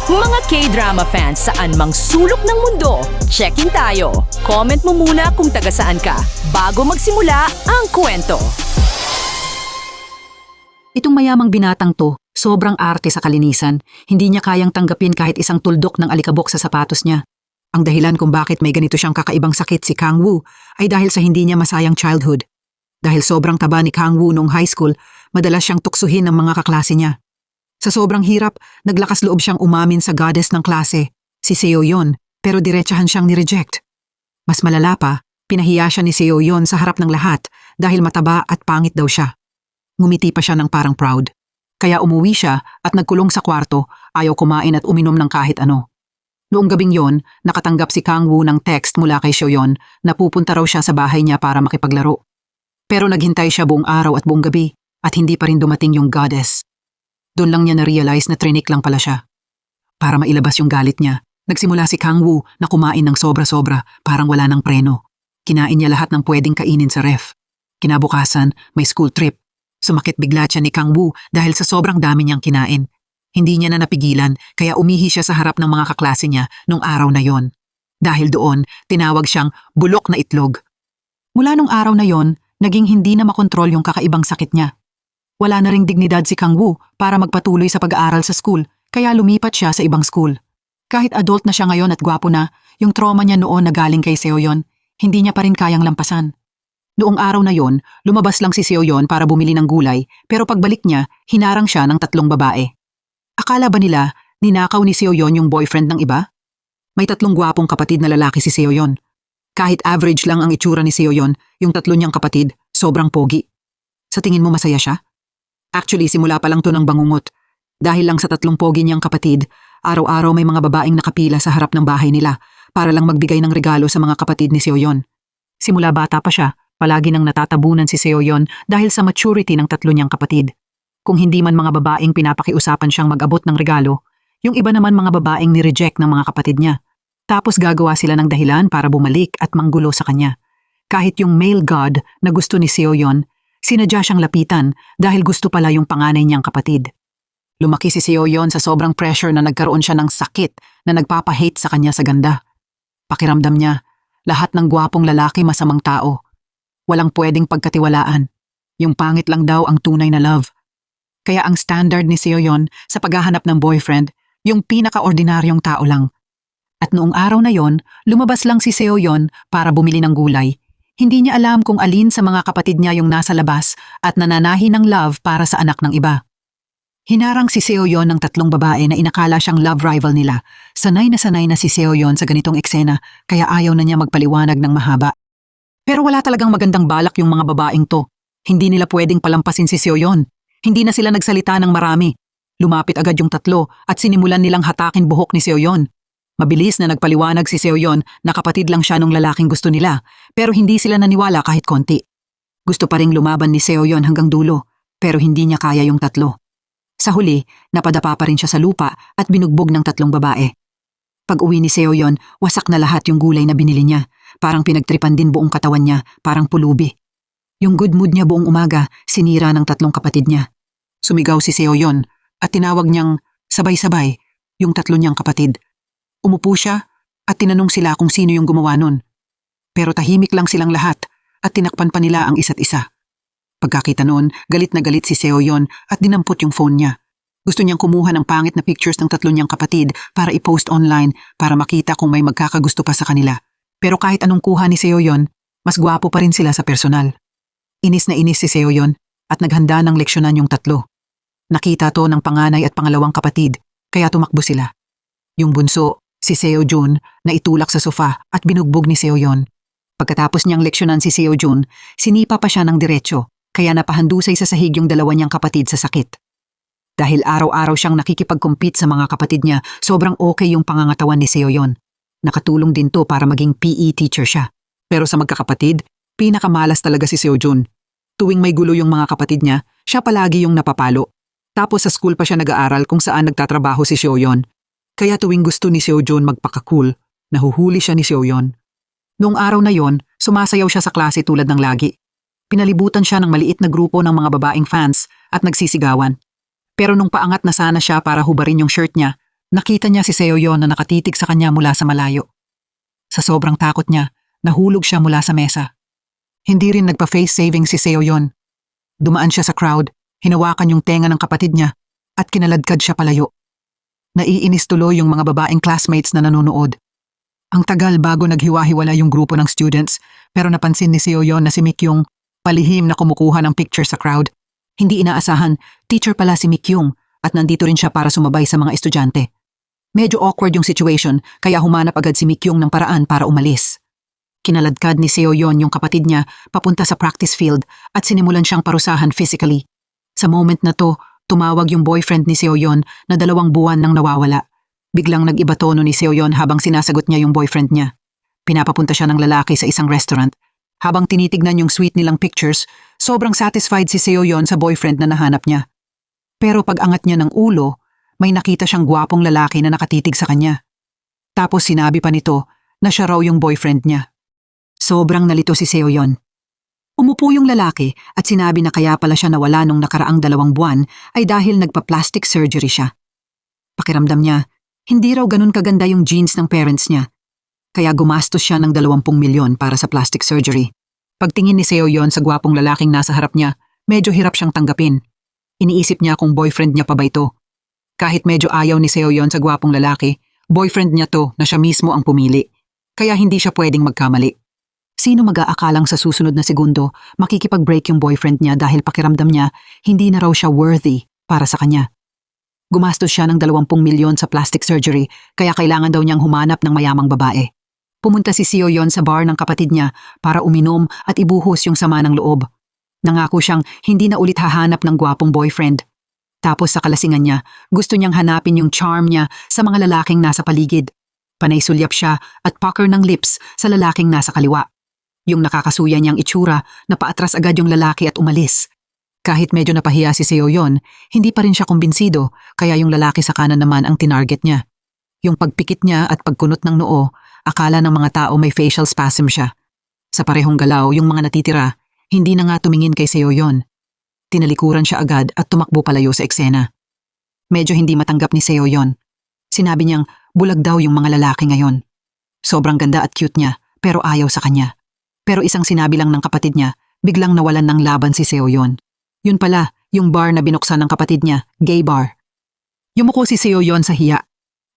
Mga K-drama fans saan mang sulok ng mundo, check-in tayo. Comment mo muna kung taga saan ka bago magsimula ang kwento. Itong mayamang binatang to, sobrang arte sa kalinisan. Hindi niya kayang tanggapin kahit isang tuldok ng alikabok sa sapatos niya. Ang dahilan kung bakit may ganito siyang kakaibang sakit si Kang Woo ay dahil sa hindi niya masayang childhood. Dahil sobrang taba ni Kang Woo noong high school, madalas siyang tuksuhin ng mga kaklase niya. Sa sobrang hirap, naglakas loob siyang umamin sa goddess ng klase, si Seo Yeon, pero diretsahan siyang nireject. Mas malala pa, pinahiya siya ni Seo Yeon sa harap ng lahat dahil mataba at pangit daw siya. Ngumiti pa siya ng parang proud. Kaya umuwi siya at nagkulong sa kwarto, ayaw kumain at uminom ng kahit ano. Noong gabing yon, nakatanggap si Kang Woo ng text mula kay Seo Yeon na pupunta raw siya sa bahay niya para makipaglaro. Pero naghintay siya buong araw at buong gabi at hindi pa rin dumating yung goddess. Doon lang niya na-realize na trinik lang pala siya. Para mailabas yung galit niya, nagsimula si Kang Woo na kumain ng sobra-sobra, parang wala ng preno. Kinain niya lahat ng pwedeng kainin sa ref. Kinabukasan, may school trip. Sumakit bigla siya ni Kang Woo dahil sa sobrang dami niyang kinain. Hindi niya na napigilan kaya umihi siya sa harap ng mga kaklase niya nung araw na yon. Dahil doon, tinawag siyang bulok na itlog. Mula nung araw na yon, naging hindi na makontrol yung kakaibang sakit niya. Wala na ring dignidad si Kang Woo para magpatuloy sa pag-aaral sa school, kaya lumipat siya sa ibang school. Kahit adult na siya ngayon at gwapo na, yung trauma niya noon na galing kay Seo Yeon, hindi niya pa rin kayang lampasan. Noong araw na yon, lumabas lang si Seo Yeon para bumili ng gulay, pero pagbalik niya, hinarang siya ng 3 babae. Akala ba nila, ninakaw ni Seo Yeon yung boyfriend ng iba? May 3 gwapong kapatid na lalaki si Seo Yeon. Kahit average lang ang itsura ni Seo Yeon, yung 3 niyang kapatid, sobrang pogi. Sa tingin mo masaya siya? Actually, simula pa lang to ng bangungot. Dahil lang sa 3 pogi niyang kapatid, araw-araw may mga babaeng nakapila sa harap ng bahay nila para lang magbigay ng regalo sa mga kapatid ni Seo Yeon. Simula bata pa siya, palagi nang natatabunan si Seo Yeon dahil sa maturity ng 3 niyang kapatid. Kung hindi man mga babaeng pinapakiusapan siyang mag-abot ng regalo, yung iba naman mga babaeng ni-reject ng mga kapatid niya. Tapos gagawa sila ng dahilan para bumalik at manggulo sa kanya. Kahit yung male god na gusto ni Seo Yeon, sinadya siyang lapitan dahil gusto pala yung panganay niyang kapatid. Lumaki si Seo Yeon sa sobrang pressure na nagkaroon siya ng sakit na nagpapahate sa kanya sa ganda. Pakiramdam niya, lahat ng gwapong lalaki masamang tao. Walang pwedeng pagkatiwalaan. Yung pangit lang daw ang tunay na love. Kaya ang standard ni Seo Yeon sa paghahanap ng boyfriend, yung pinaka-ordinaryong tao lang. At noong araw na yon, lumabas lang si Seo Yeon para bumili ng gulay. Hindi niya alam kung alin sa mga kapatid niya yung nasa labas at nananahi ng love para sa anak ng iba. Hinarang si Seo Yeon ng 3 babae na inakala siyang love rival nila. Sanay na si Seo Yeon sa ganitong eksena kaya ayaw na niya magpaliwanag ng mahaba. Pero wala talagang magandang balak yung mga babaeng to. Hindi nila pwedeng palampasin si Seo Yeon. Hindi na sila nagsalita ng marami. Lumapit agad yung 3 at sinimulan nilang hatakin buhok ni Seo Yeon. Mabilis na nagpaliwanag si Seo Yeon na kapatid lang siya nung lalaking gusto nila, pero hindi sila naniwala kahit konti. Gusto pa ring lumaban ni Seo Yeon hanggang dulo, pero hindi niya kaya yung 3. Sa huli, napadapa pa rin siya sa lupa at binugbog ng 3 babae. Pag uwi ni Seo Yeon, wasak na lahat yung gulay na binili niya. Parang pinagtripan din buong katawan niya, parang pulubi. Yung good mood niya buong umaga, sinira ng 3 kapatid niya. Sumigaw si Seo Yeon at tinawag niyang sabay-sabay yung 3 niyang kapatid. Umupo siya at tinanong sila kung sino yung gumawa nun. Pero tahimik lang silang lahat at tinakpan pa nila ang isa't isa. Pagkakita noon, galit na galit si Seo Yeon at dinampot yung phone niya. Gusto niyang kumuha ng pangit na pictures ng 3 niyang kapatid para i-post online para makita kung may magkakagusto pa sa kanila. Pero kahit anong kuha ni Seo Yeon, mas gwapo pa rin sila sa personal. Inis na inis si Seo Yeon at naghanda ng leksyonan yung 3. Nakita to ng panganay at pangalawang kapatid, kaya tumakbo sila. Yung bunso, si Seo Jun, na itulak sa sofa at binugbog ni Seo Yeon. Pagkatapos niyang leksyonan si Seo Jun, sinipa pa siya ng diretsyo, kaya napahandusay sa sahig yung 2 niyang kapatid sa sakit. Dahil araw-araw siyang nakikipag-compete sa mga kapatid niya, sobrang okay yung pangangatawan ni Seo Yeon. Nakatulong din to para maging PE teacher siya. Pero sa magkakapatid, pinakamalas talaga si Seo Jun. Tuwing may gulo yung mga kapatid niya, siya palagi yung napapalo. Tapos sa school pa siya nag-aaral kung saan nagtatrabaho si Seo Yeon. Kaya tuwing gusto ni Seo Jun magpaka-cool, nahuhuli siya ni Seo Yeon. Noong araw na yon, sumasayaw siya sa klase tulad ng lagi. Pinalibutan siya ng maliit na grupo ng mga babaeng fans at nagsisigawan. Pero nung paangat na sana siya para hubarin yung shirt niya, Nakita niya si Seoyeon na nakatitig sa kanya mula sa malayo. Sa sobrang takot niya, nahulog siya mula sa mesa. Hindi rin nagpa-face saving si Seoyeon. Dumaan siya sa crowd, hinawakan yung tenga ng kapatid niya, at kinaladkad siya palayo. Naiinis tuloy yung mga babaeng classmates na nanonood. Ang tagal bago naghiwa-hiwala yung grupo ng students, pero napansin ni Seoyeon na si Mikyung palihim na kumukuha ng picture sa crowd. Hindi inaasahan, teacher pala si Mikyung at nandito rin siya para sumabay sa mga estudyante. Medyo awkward yung situation kaya humanap agad si Mikyung ng paraan para umalis. Kinaladkad ni Seoyeon yung kapatid niya papunta sa practice field at sinimulan siyang parusahan physically. Sa moment na to, tumawag yung boyfriend ni Seoyeon na 2 buwan nang nawawala. Biglang nag-iba tono ni Seoyeon habang sinasagot niya yung boyfriend niya. Pinapapunta siya ng lalaki sa isang restaurant. Habang tinitignan yung sweet nilang pictures, sobrang satisfied si Seoyeon sa boyfriend na nahanap niya. Pero pag angat niya ng ulo, may nakita siyang gwapong lalaki na nakatitig sa kanya. Tapos sinabi pa nito na siya raw yung boyfriend niya. Sobrang nalito si Seoyeon. Umupo yung lalaki at sinabi na kaya pala siya nawala nung nakaraang 2 buwan ay dahil nagpa-plastic surgery siya. Pakiramdam niya, hindi raw ganun kaganda yung genes ng parents niya. Kaya gumastos siya ng 20 milyon para sa plastic surgery. Pagtingin ni Seoyeon sa gwapong lalaking nasa harap niya, medyo hirap siyang tanggapin. Iniisip niya kung boyfriend niya pa ba ito. Kahit medyo ayaw ni Seoyeon sa gwapong lalaki, boyfriend niya to na siya mismo ang pumili. Kaya hindi siya pwedeng magkamali. Sino mag-aakalang sa susunod na segundo makikipag-break yung boyfriend niya dahil pakiramdam niya hindi na raw siya worthy para sa kanya. Gumastos siya ng 20 milyon sa plastic surgery kaya kailangan daw niyang humanap ng mayamang babae. Pumunta si Seoyeon sa bar ng kapatid niya para uminom at ibuhos yung sama ng loob. Nangako siyang hindi na ulit hahanap ng gwapong boyfriend. Tapos sa kalasingan niya, gusto niyang hanapin yung charm niya sa mga lalaking nasa paligid. Panay sulyap siya at pucker ng lips sa lalaking nasa kaliwa. Yung nakakasuya niyang itsura na paatras agad yung lalaki at umalis. Kahit medyo napahiya si Seoyeon, hindi pa rin siya kumbinsido kaya yung lalaki sa kanan naman ang tinarget niya. Yung pagpikit niya at pagkunot ng noo, akala ng mga tao may facial spasm siya. Sa parehong galaw, yung mga natitira, hindi na nga tumingin kay Seoyeon. Tinalikuran siya agad at tumakbo palayo sa eksena. Medyo hindi matanggap ni Seoyeon. Sinabi niyang bulag daw yung mga lalaki ngayon. Sobrang ganda at cute niya pero ayaw sa kanya. Pero isang sinabi lang ng kapatid niya, biglang nawalan ng laban si Seoyeon. Yun pala, yung bar na binuksan ng kapatid niya, gay bar. Yumuko si Seoyeon sa hiya.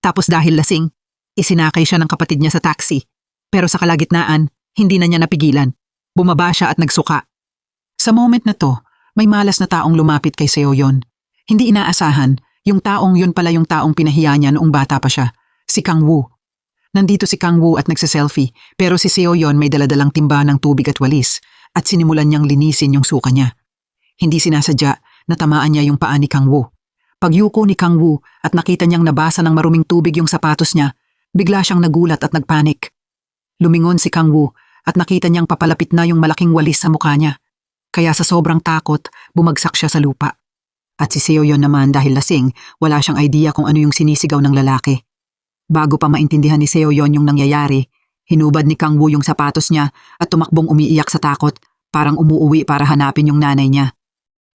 Tapos dahil lasing, isinakay siya ng kapatid niya sa taxi. Pero sa kalagitnaan, hindi na niya napigilan. Bumaba siya at nagsuka. Sa moment na to, may malas na taong lumapit kay Seoyeon. Hindi inaasahan, yung taong yun pala yung taong pinahiya niya noong bata pa siya, si Kang-woo. Nandito si Kang-woo at nagsiselfie, pero si Seoyeon may daladalang timba ng tubig at walis at sinimulan niyang linisin yung suka niya. Hindi sinasadya, natamaan niya yung paa ni Kang-woo. Pagyuko ni Kang-woo at nakita niyang nabasa ng maruming tubig yung sapatos niya, bigla siyang nagulat at nagpanik. Lumingon si Kang-woo at nakita niyang papalapit na yung malaking walis sa mukha niya. Kaya sa sobrang takot, bumagsak siya sa lupa. At si Seoyeon naman dahil lasing, wala siyang idea kung ano yung sinisigaw ng lalaki. Bago pa maintindihan ni Seoyeon yung nangyayari, hinubad ni Kang-woo yung sapatos niya at tumakbong umiiyak sa takot, parang umuuwi para hanapin yung nanay niya.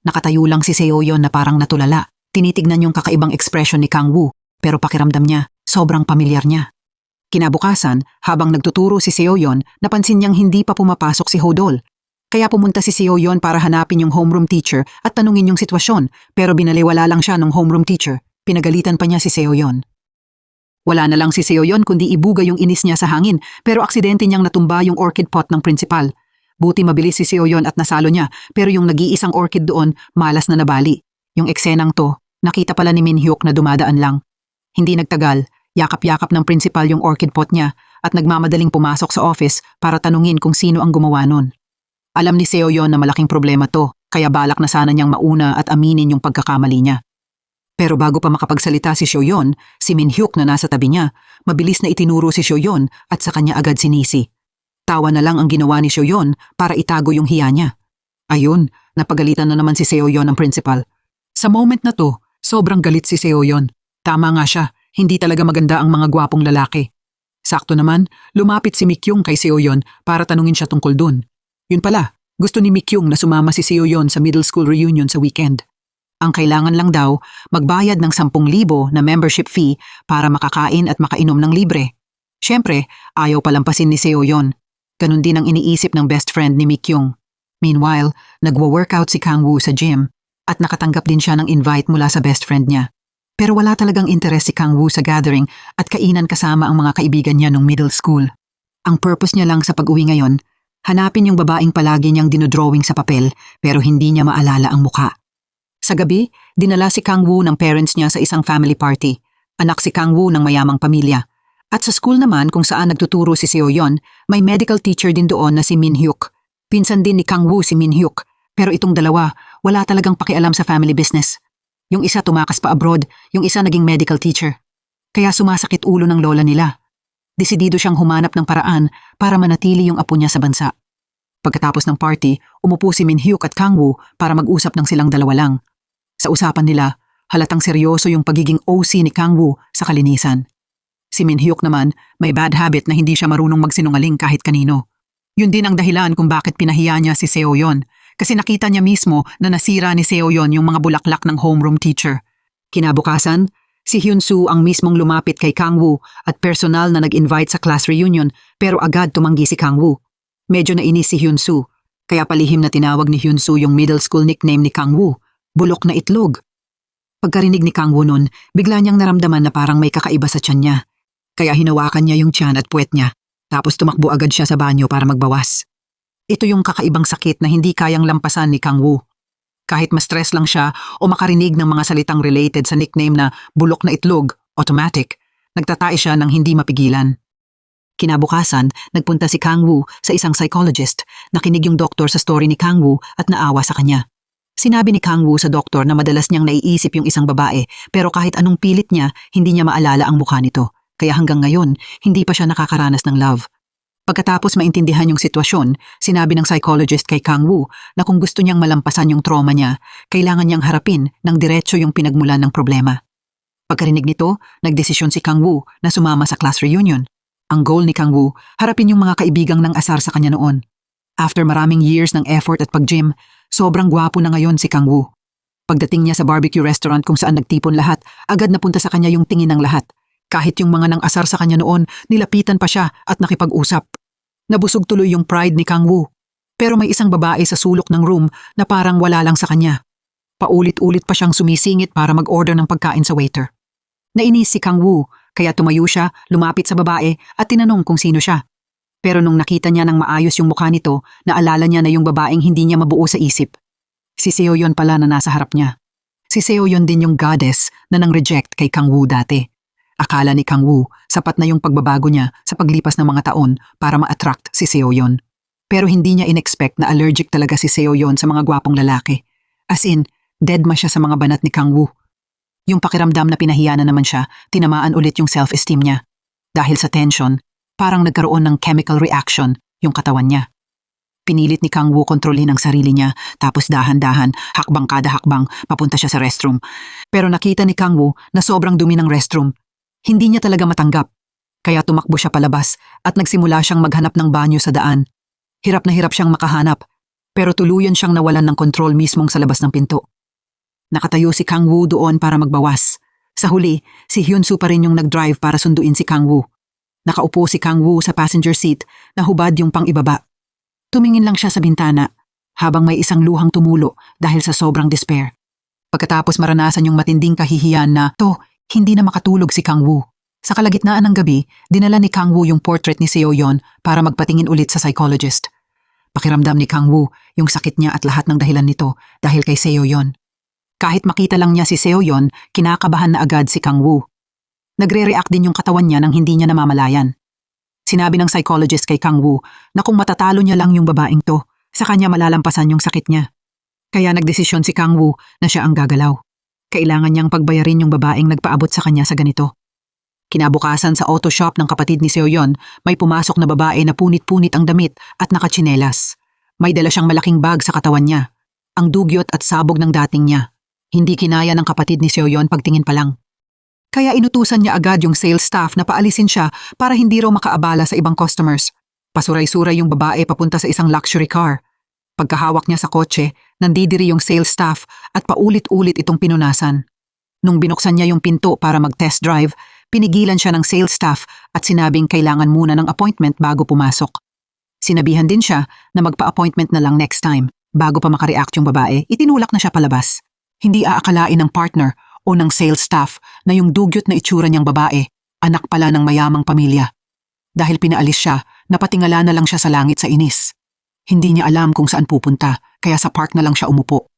Nakatayo lang si Seoyeon na parang natulala. Tinitignan yung kakaibang ekspresyon ni Kang-woo, pero pakiramdam niya, sobrang pamilyar niya. Kinabukasan, habang nagtuturo si Seoyeon, napansin niyang hindi pa pumapasok si Hodol. Kaya pumunta si Seoyeon para hanapin yung homeroom teacher at tanungin yung sitwasyon, pero binaliwala lang siya ng homeroom teacher. Pinagalitan pa niya si Seoyeon. Wala na lang si Seoyeon kundi ibuga yung inis niya sa hangin, pero aksidente niyang natumba yung orchid pot ng principal. Buti mabilis si Seoyeon at nasalo niya, pero yung nag-iisang orchid doon, malas na nabali. Yung eksenang to, nakita pala ni Min-hyuk na dumadaan lang. Hindi nagtagal, yakap-yakap ng principal yung orchid pot niya at nagmamadaling pumasok sa office para tanungin kung sino ang gumawa nun. Alam ni Seoyeon na malaking problema to, kaya balak na sana niyang mauna at aminin yung pagkakamali niya. Pero bago pa makapagsalita si Seoyeon, si Min-hyuk na nasa tabi niya, mabilis na itinuro si Seoyeon at sa kanya agad sinisi. Tawa na lang ang ginawa ni Seoyeon para itago yung hiya niya. Ayun, napagalitan na naman si Seoyeon ng principal. Sa moment na to, sobrang galit si Seoyeon. Tama nga siya, hindi talaga maganda ang mga gwapong lalaki. Sakto naman, lumapit si Mikyung kay Seoyeon para tanungin siya tungkol dun. Yun pala, gusto ni Mikyung na sumama si Seoyeon sa middle school reunion sa weekend. Ang kailangan lang daw, magbayad ng 10,000 na membership fee para makakain at makainom ng libre. Siyempre, ayaw palampasin ni Seo yon. Ganun din ang iniisip ng best friend ni Mikyung. Meanwhile, nagwo-workout si Kang Woo sa gym at nakatanggap din siya ng invite mula sa best friend niya. Pero wala talagang interes si Kang Woo sa gathering at kainan kasama ang mga kaibigan niya nung middle school. Ang purpose niya lang sa pag-uwi ngayon, hanapin yung babaeng palagi niyang dinodrawing sa papel pero hindi niya maalala ang muka. Sa gabi, dinala si Kang Woo ng parents niya sa isang family party. Anak si Kang Woo ng mayamang pamilya. At sa school naman kung saan nagtuturo si Seo Yeon, may medical teacher din doon na si Min Hyuk. Pinsan din ni Kang Woo si Min Hyuk. Pero itong dalawa, wala talagang pakialam sa family business. Yung isa tumakas pa abroad, yung isa naging medical teacher. Kaya sumasakit ulo ng lola nila. Desidido siyang humanap ng paraan para manatili yung apo niya sa bansa. Pagkatapos ng party, umupo si Min Hyuk at Kang Woo para mag-usap ng silang dalawa lang. Sa usapan nila, halatang seryoso yung pagiging OC ni Kang Woo sa kalinisan. Si Min Hyuk naman, may bad habit na hindi siya marunong magsinungaling kahit kanino. Yun din ang dahilan kung bakit pinahiya niya si Seo Yeon, kasi nakita niya mismo na nasira ni Seo Yeon yung mga bulaklak ng homeroom teacher. Kinabukasan, si Hyun Soo ang mismong lumapit kay Kang Woo at personal na nag-invite sa class reunion pero agad tumanggi si Kang Woo. Medyo nainis si Hyun Soo, kaya palihim na tinawag ni Hyun Soo yung middle school nickname ni Kang Woo, Bulok na Itlog. Pagkarinig ni Kang Woo nun, bigla niyang naramdaman na parang may kakaiba sa tiyan niya. Kaya hinawakan niya yung tiyan at puwet niya, tapos tumakbo agad siya sa banyo para magbawas. Ito yung kakaibang sakit na hindi kayang lampasan ni Kang Woo. Kahit ma-stress lang siya o makarinig ng mga salitang related sa nickname na Bulok na Itlog, automatic, nagtatay siya ng hindi mapigilan. Kinabukasan, nagpunta si Kang Woo sa isang psychologist, nakinig yung doktor sa story ni Kang Woo at naawa sa kanya. Sinabi ni Kang Woo sa doktor na madalas niyang naiisip yung isang babae pero kahit anong pilit niya, hindi niya maalala ang mukha nito. Kaya hanggang ngayon, hindi pa siya nakakaranas ng love. Pagkatapos maintindihan yung sitwasyon, sinabi ng psychologist kay Kang Woo na kung gusto niyang malampasan yung trauma niya, kailangan niyang harapin ng diretso yung pinagmulan ng problema. Pagkarinig nito, nagdesisyon si Kang Woo na sumama sa class reunion. Ang goal ni Kang Woo, harapin yung mga kaibigang ng asar sa kanya noon. After maraming years ng effort at pag-gym, sobrang gwapo na ngayon si Kang Woo. Pagdating niya sa barbecue restaurant kung saan nagtipon lahat, agad napunta sa kanya yung tingin ng lahat. Kahit yung mga nang asar sa kanya noon, nilapitan pa siya at nakipag-usap. Nabusog tuloy yung pride ni Kang Woo. Pero may isang babae sa sulok ng room na parang wala lang sa kanya. Paulit-ulit pa siyang sumisingit para mag-order ng pagkain sa waiter. Nainis si Kang Woo, kaya tumayo siya, lumapit sa babae at tinanong kung sino siya. Pero nung nakita niya ng maayos yung mukha nito, naalala niya na yung babaeng hindi niya mabuo sa isip. Si Seo Yeon pala na nasa harap niya. Si Seo Yeon din yung goddess na nang-reject kay Kang Woo dati. Akala ni Kang Woo, sapat na yung pagbabago niya sa paglipas ng mga taon para ma-attract si Seo Yeon. Pero hindi niya in-expect na allergic talaga si Seo Yeon sa mga gwapong lalaki. As in, dead ma siya sa mga banat ni Kang Woo. Yung pakiramdam na pinahiya na naman siya, tinamaan ulit yung self-esteem niya. Dahil sa tension, parang nagkaroon ng chemical reaction yung katawan niya. Pinilit ni Kang Woo kontrolin ang sarili niya, tapos dahan-dahan, hakbang kada hakbang, papunta siya sa restroom. Pero nakita ni Kang Woo na sobrang dumi ng restroom. Hindi niya talaga matanggap. Kaya tumakbo siya palabas at nagsimula siyang maghanap ng banyo sa daan. Hirap na hirap siyang makahanap, pero tuluyan siyang nawalan ng kontrol mismong sa labas ng pinto. Nakatayo si Kang Woo doon para magbawas. Sa huli, si Hyun Soo pa rin yung nag-drive para sunduin si Kang Woo. Nakaupo si Kang Woo sa passenger seat na hubad yung pang-ibaba. Tumingin lang siya sa bintana habang may isang luhang tumulo dahil sa sobrang despair. Pagkatapos maranasan yung matinding kahihiyan na hindi na makatulog si Kang Woo. Sa kalagitnaan ng gabi, dinala ni Kang Woo yung portrait ni Seo Yeon para magpatingin ulit sa psychologist. Pakiramdam ni Kang Woo yung sakit niya at lahat ng dahilan nito dahil kay Seo Yeon. Kahit makita lang niya si Seo Yeon, kinakabahan na agad si Kang Woo. Nagre-react din yung katawan niya nang hindi niya namamalayan. Sinabi ng psychologist kay Kang Woo na kung matatalo niya lang yung babaeng to, sa kanya malalampasan yung sakit niya. Kaya nagdesisyon si Kang Woo na siya ang gagalaw. Kailangan niyang pagbayarin yung babaeng nagpaabot sa kanya sa ganito. Kinabukasan sa auto shop ng kapatid ni Seo Yeon, may pumasok na babae na punit-punit ang damit at nakatsinelas. May dala siyang malaking bag sa katawan niya. Ang dugyot at sabog ng dating niya. Hindi kinaya ng kapatid ni Seo Yeon pagtingin pa lang. Kaya inutusan niya agad yung sales staff na paalisin siya para hindi raw makaabala sa ibang customers. Pasuray-suray yung babae papunta sa isang luxury car. Pagkahawak niya sa kotse, nandidiri yung sales staff at paulit-ulit itong pinunasan. Nung binuksan niya yung pinto para mag-test drive, pinigilan siya ng sales staff at sinabing kailangan muna ng appointment bago pumasok. Sinabihan din siya na magpa-appointment na lang next time. Bago pa makareact yung babae, itinulak na siya palabas. Hindi aakalain ng partner o ng sales staff na yung dugyot na itsura niyang babae, anak pala ng mayamang pamilya. Dahil pinaalis siya, napatingala na lang siya sa langit sa inis. Hindi niya alam kung saan pupunta, kaya sa park na lang siya umupo.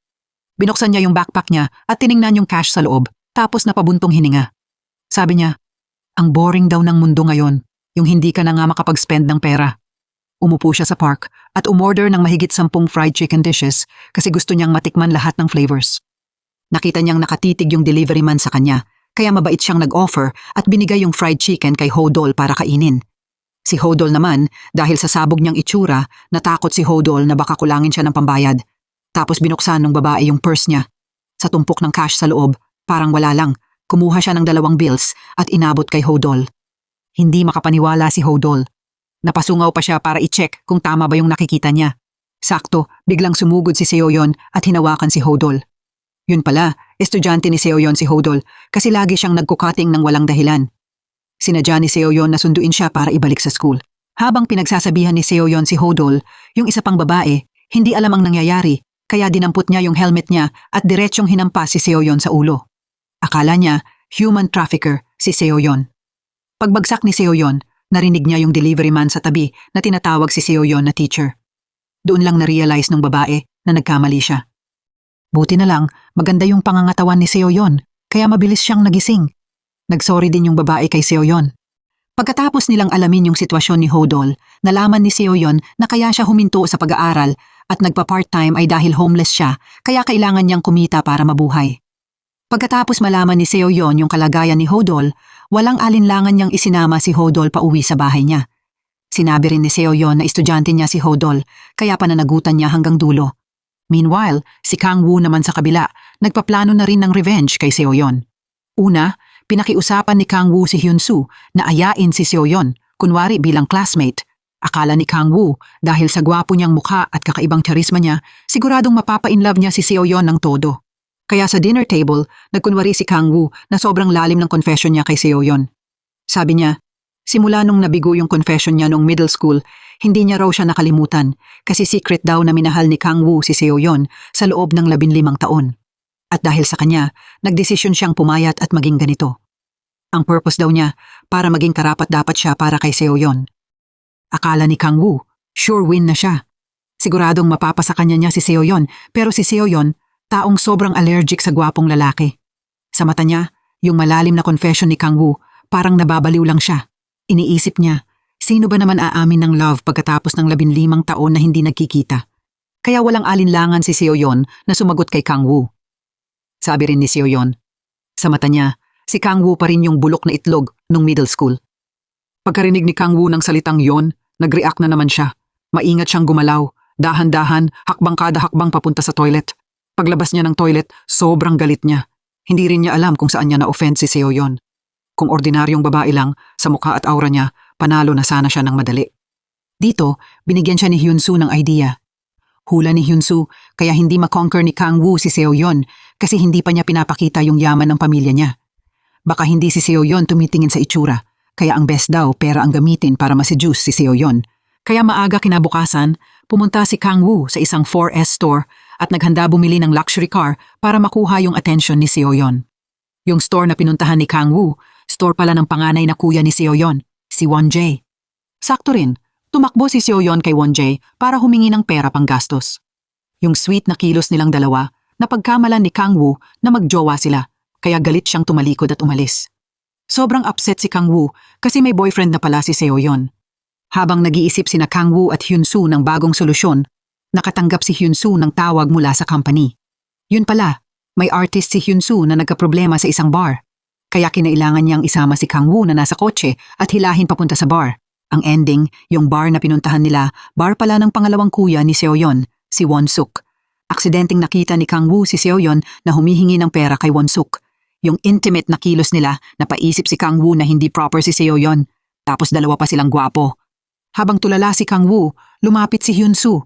Binuksan niya yung backpack niya at tiningnan yung cash sa loob, tapos napabuntong hininga. Sabi niya, ang boring daw ng mundo ngayon, yung hindi ka na nga makapag-spend ng pera. Umupo siya sa park at umorder ng mahigit 10 fried chicken dishes kasi gusto niyang matikman lahat ng flavors. Nakita niyang nakatitig yung delivery man sa kanya, kaya mabait siyang nag-offer at binigay yung fried chicken kay Hodol para kainin. Si Hodol naman, dahil sa sabog niyang itsura, natakot si Hodol na baka kulangin siya ng pambayad. Tapos binuksan ng babae yung purse niya. Sa tumpok ng cash sa loob, parang wala lang, kumuha siya ng 2 bills at inabot kay Hodol. Hindi makapaniwala si Hodol. Napasungaw pa siya para i-check kung tama ba yung nakikita niya. Sakto, biglang sumugod si Seoyeon at hinawakan si Hodol. Yun pala, estudyante ni Seoyeon si Hodol kasi lagi siyang nagkukating ng walang dahilan. Sinadya ni Seoyeon na sunduin siya para ibalik sa school. Habang pinagsasabihan ni Seoyeon si Hodol, yung isa pang babae, hindi alam ang nangyayari, kaya dinampot niya yung helmet niya at diretsyong hinampas si Seoyeon sa ulo. Akala niya, human trafficker si Seoyeon. Pagbagsak ni Seoyeon, narinig niya yung delivery man sa tabi na tinatawag si Seoyeon na teacher. Doon lang na-realize ng babae na nagkamali siya. Buti na lang, maganda yung pangangatawan ni Seoyeon, kaya mabilis siyang nagising. Nagsorry din yung babae kay Seoyeon. Pagkatapos nilang alamin yung sitwasyon ni Hodol, nalaman ni Seoyeon na kaya siya huminto sa pag-aaral at nagpa-part-time ay dahil homeless siya, kaya kailangan niyang kumita para mabuhay. Pagkatapos malaman ni Seoyeon yung kalagayan ni Hodol, walang alinlangan niyang isinama si Hodol pauwi sa bahay niya. Sinabi rin ni Seoyeon na estudyante niya si Hodol, kaya pananagutan niya hanggang dulo. Meanwhile, si Kang-woo naman sa kabila, nagpaplano na rin ng revenge kay Seoyeon. Una, pinakiusapan ni Kang-woo si Hyun-soo na ayain si Seoyeon, kunwari bilang classmate. Akala ni Kang-woo, dahil sa gwapo niyang mukha at kakaibang charisma niya, siguradong mapapa-inlove niya si Seoyeon ng todo. Kaya sa dinner table, nagkunwari si Kang-woo na sobrang lalim ng confession niya kay Seoyeon. Sabi niya, simula nung nabigo yung confession niya nung middle school, hindi niya raw siya nakalimutan kasi secret daw na minahal ni Kang-woo si Seoyeon sa loob ng 15 taon. At dahil sa kanya, nagdesisyon siyang pumayat at maging ganito. Ang purpose daw niya, para maging karapat-dapat siya para kay Seoyeon. Akala ni Kang-woo, sure win na siya. Siguradong mapapasa kanya niya si Seoyeon, pero si Seoyeon, taong sobrang allergic sa gwapong lalaki. Sa mata niya, yung malalim na confession ni Kang-woo, parang nababaliw lang siya. Iniisip niya, sino ba naman aamin ng love pagkatapos ng 15 taon na hindi nagkikita? Kaya walang alinlangan si Seoyeon na sumagot kay Kang-woo. Sabi rin ni Seoyeon, sa mata niya, si Kang-woo pa rin yung bulok na itlog nung middle school. Pagkarinig ni Kang-woo ng salitang yon, nag-react na naman siya. Maingat siyang gumalaw, dahan-dahan, hakbang kada hakbang papunta sa toilet. Paglabas niya ng toilet, sobrang galit niya. Hindi rin niya alam kung saan niya na-offend si Seoyeon. Kung ordinaryong babae lang, sa mukha at aura niya, panalo na sana siya ng madali. Dito, binigyan siya ni Hyun-soo ng idea. Hula ni Hyun-soo, kaya hindi makonquer ni Kang-woo si Seoyeon kasi hindi pa niya pinapakita yung yaman ng pamilya niya. Baka hindi si Seoyeon tumitingin sa itsura, kaya ang best daw pera ang gamitin para ma-seduce si Seoyeon. Kaya maaga kinabukasan, pumunta si Kang-woo sa isang 4S store at naghanda bumili ng luxury car para makuha yung attention ni Seoyeon. Yung store na pinuntahan ni Kang-woo, store pala ng panganay na kuya ni Seoyeon, si Won-jae. Sakto rin, tumakbo si Seoyeon kay Won-jae para humingi ng pera pang gastos. Yung sweet na kilos nilang dalawa, napagkamalan ni Kang-woo na magjowa sila, kaya galit siyang tumalikod at umalis. Sobrang upset si Kang-woo kasi may boyfriend na pala si Seoyeon. Habang nag-iisip sina Kang-woo at Hyun-soo ng bagong solusyon, nakatanggap si Hyun-soo ng tawag mula sa company. Yun pala, may artist si Hyun-soo na nagkaproblema sa isang bar. Kaya kinailangan niyang isama si Kang-woo na nasa kotse at hilahin papunta sa bar. Ang ending, yung bar na pinuntahan nila, bar pala ng pangalawang kuya ni Seoyeon, si Won-suk. Aksidenteng nakita ni Kang-woo si Seoyeon na humihingi ng pera kay Won-suk. Yung intimate na kilos nila, napaisip si Kang-woo na hindi proper si Seoyeon. Tapos dalawa pa silang gwapo. Habang tulala si Kang-woo, lumapit si Hyun-soo.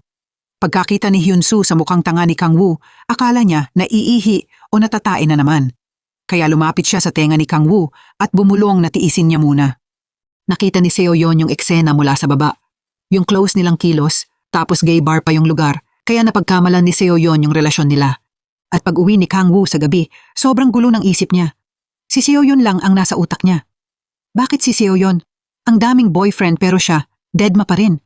Pagkakita ni Hyun-soo sa mukhang tanga ni Kang-woo, akala niya na iihi o natatain na naman. Kaya lumapit siya sa tenga ni Kang-woo at bumulong na tiisin niya muna. Nakita ni Seo-yeon yung eksena mula sa baba. Yung close nilang kilos, tapos gay bar pa yung lugar, kaya napagkamalan ni Seo-yeon yung relasyon nila. At pag uwi ni Kang-woo sa gabi, sobrang gulo ng isip niya. Si Seo-yeon lang ang nasa utak niya. Bakit si Seo-yeon? Ang daming boyfriend pero siya, deadma pa rin.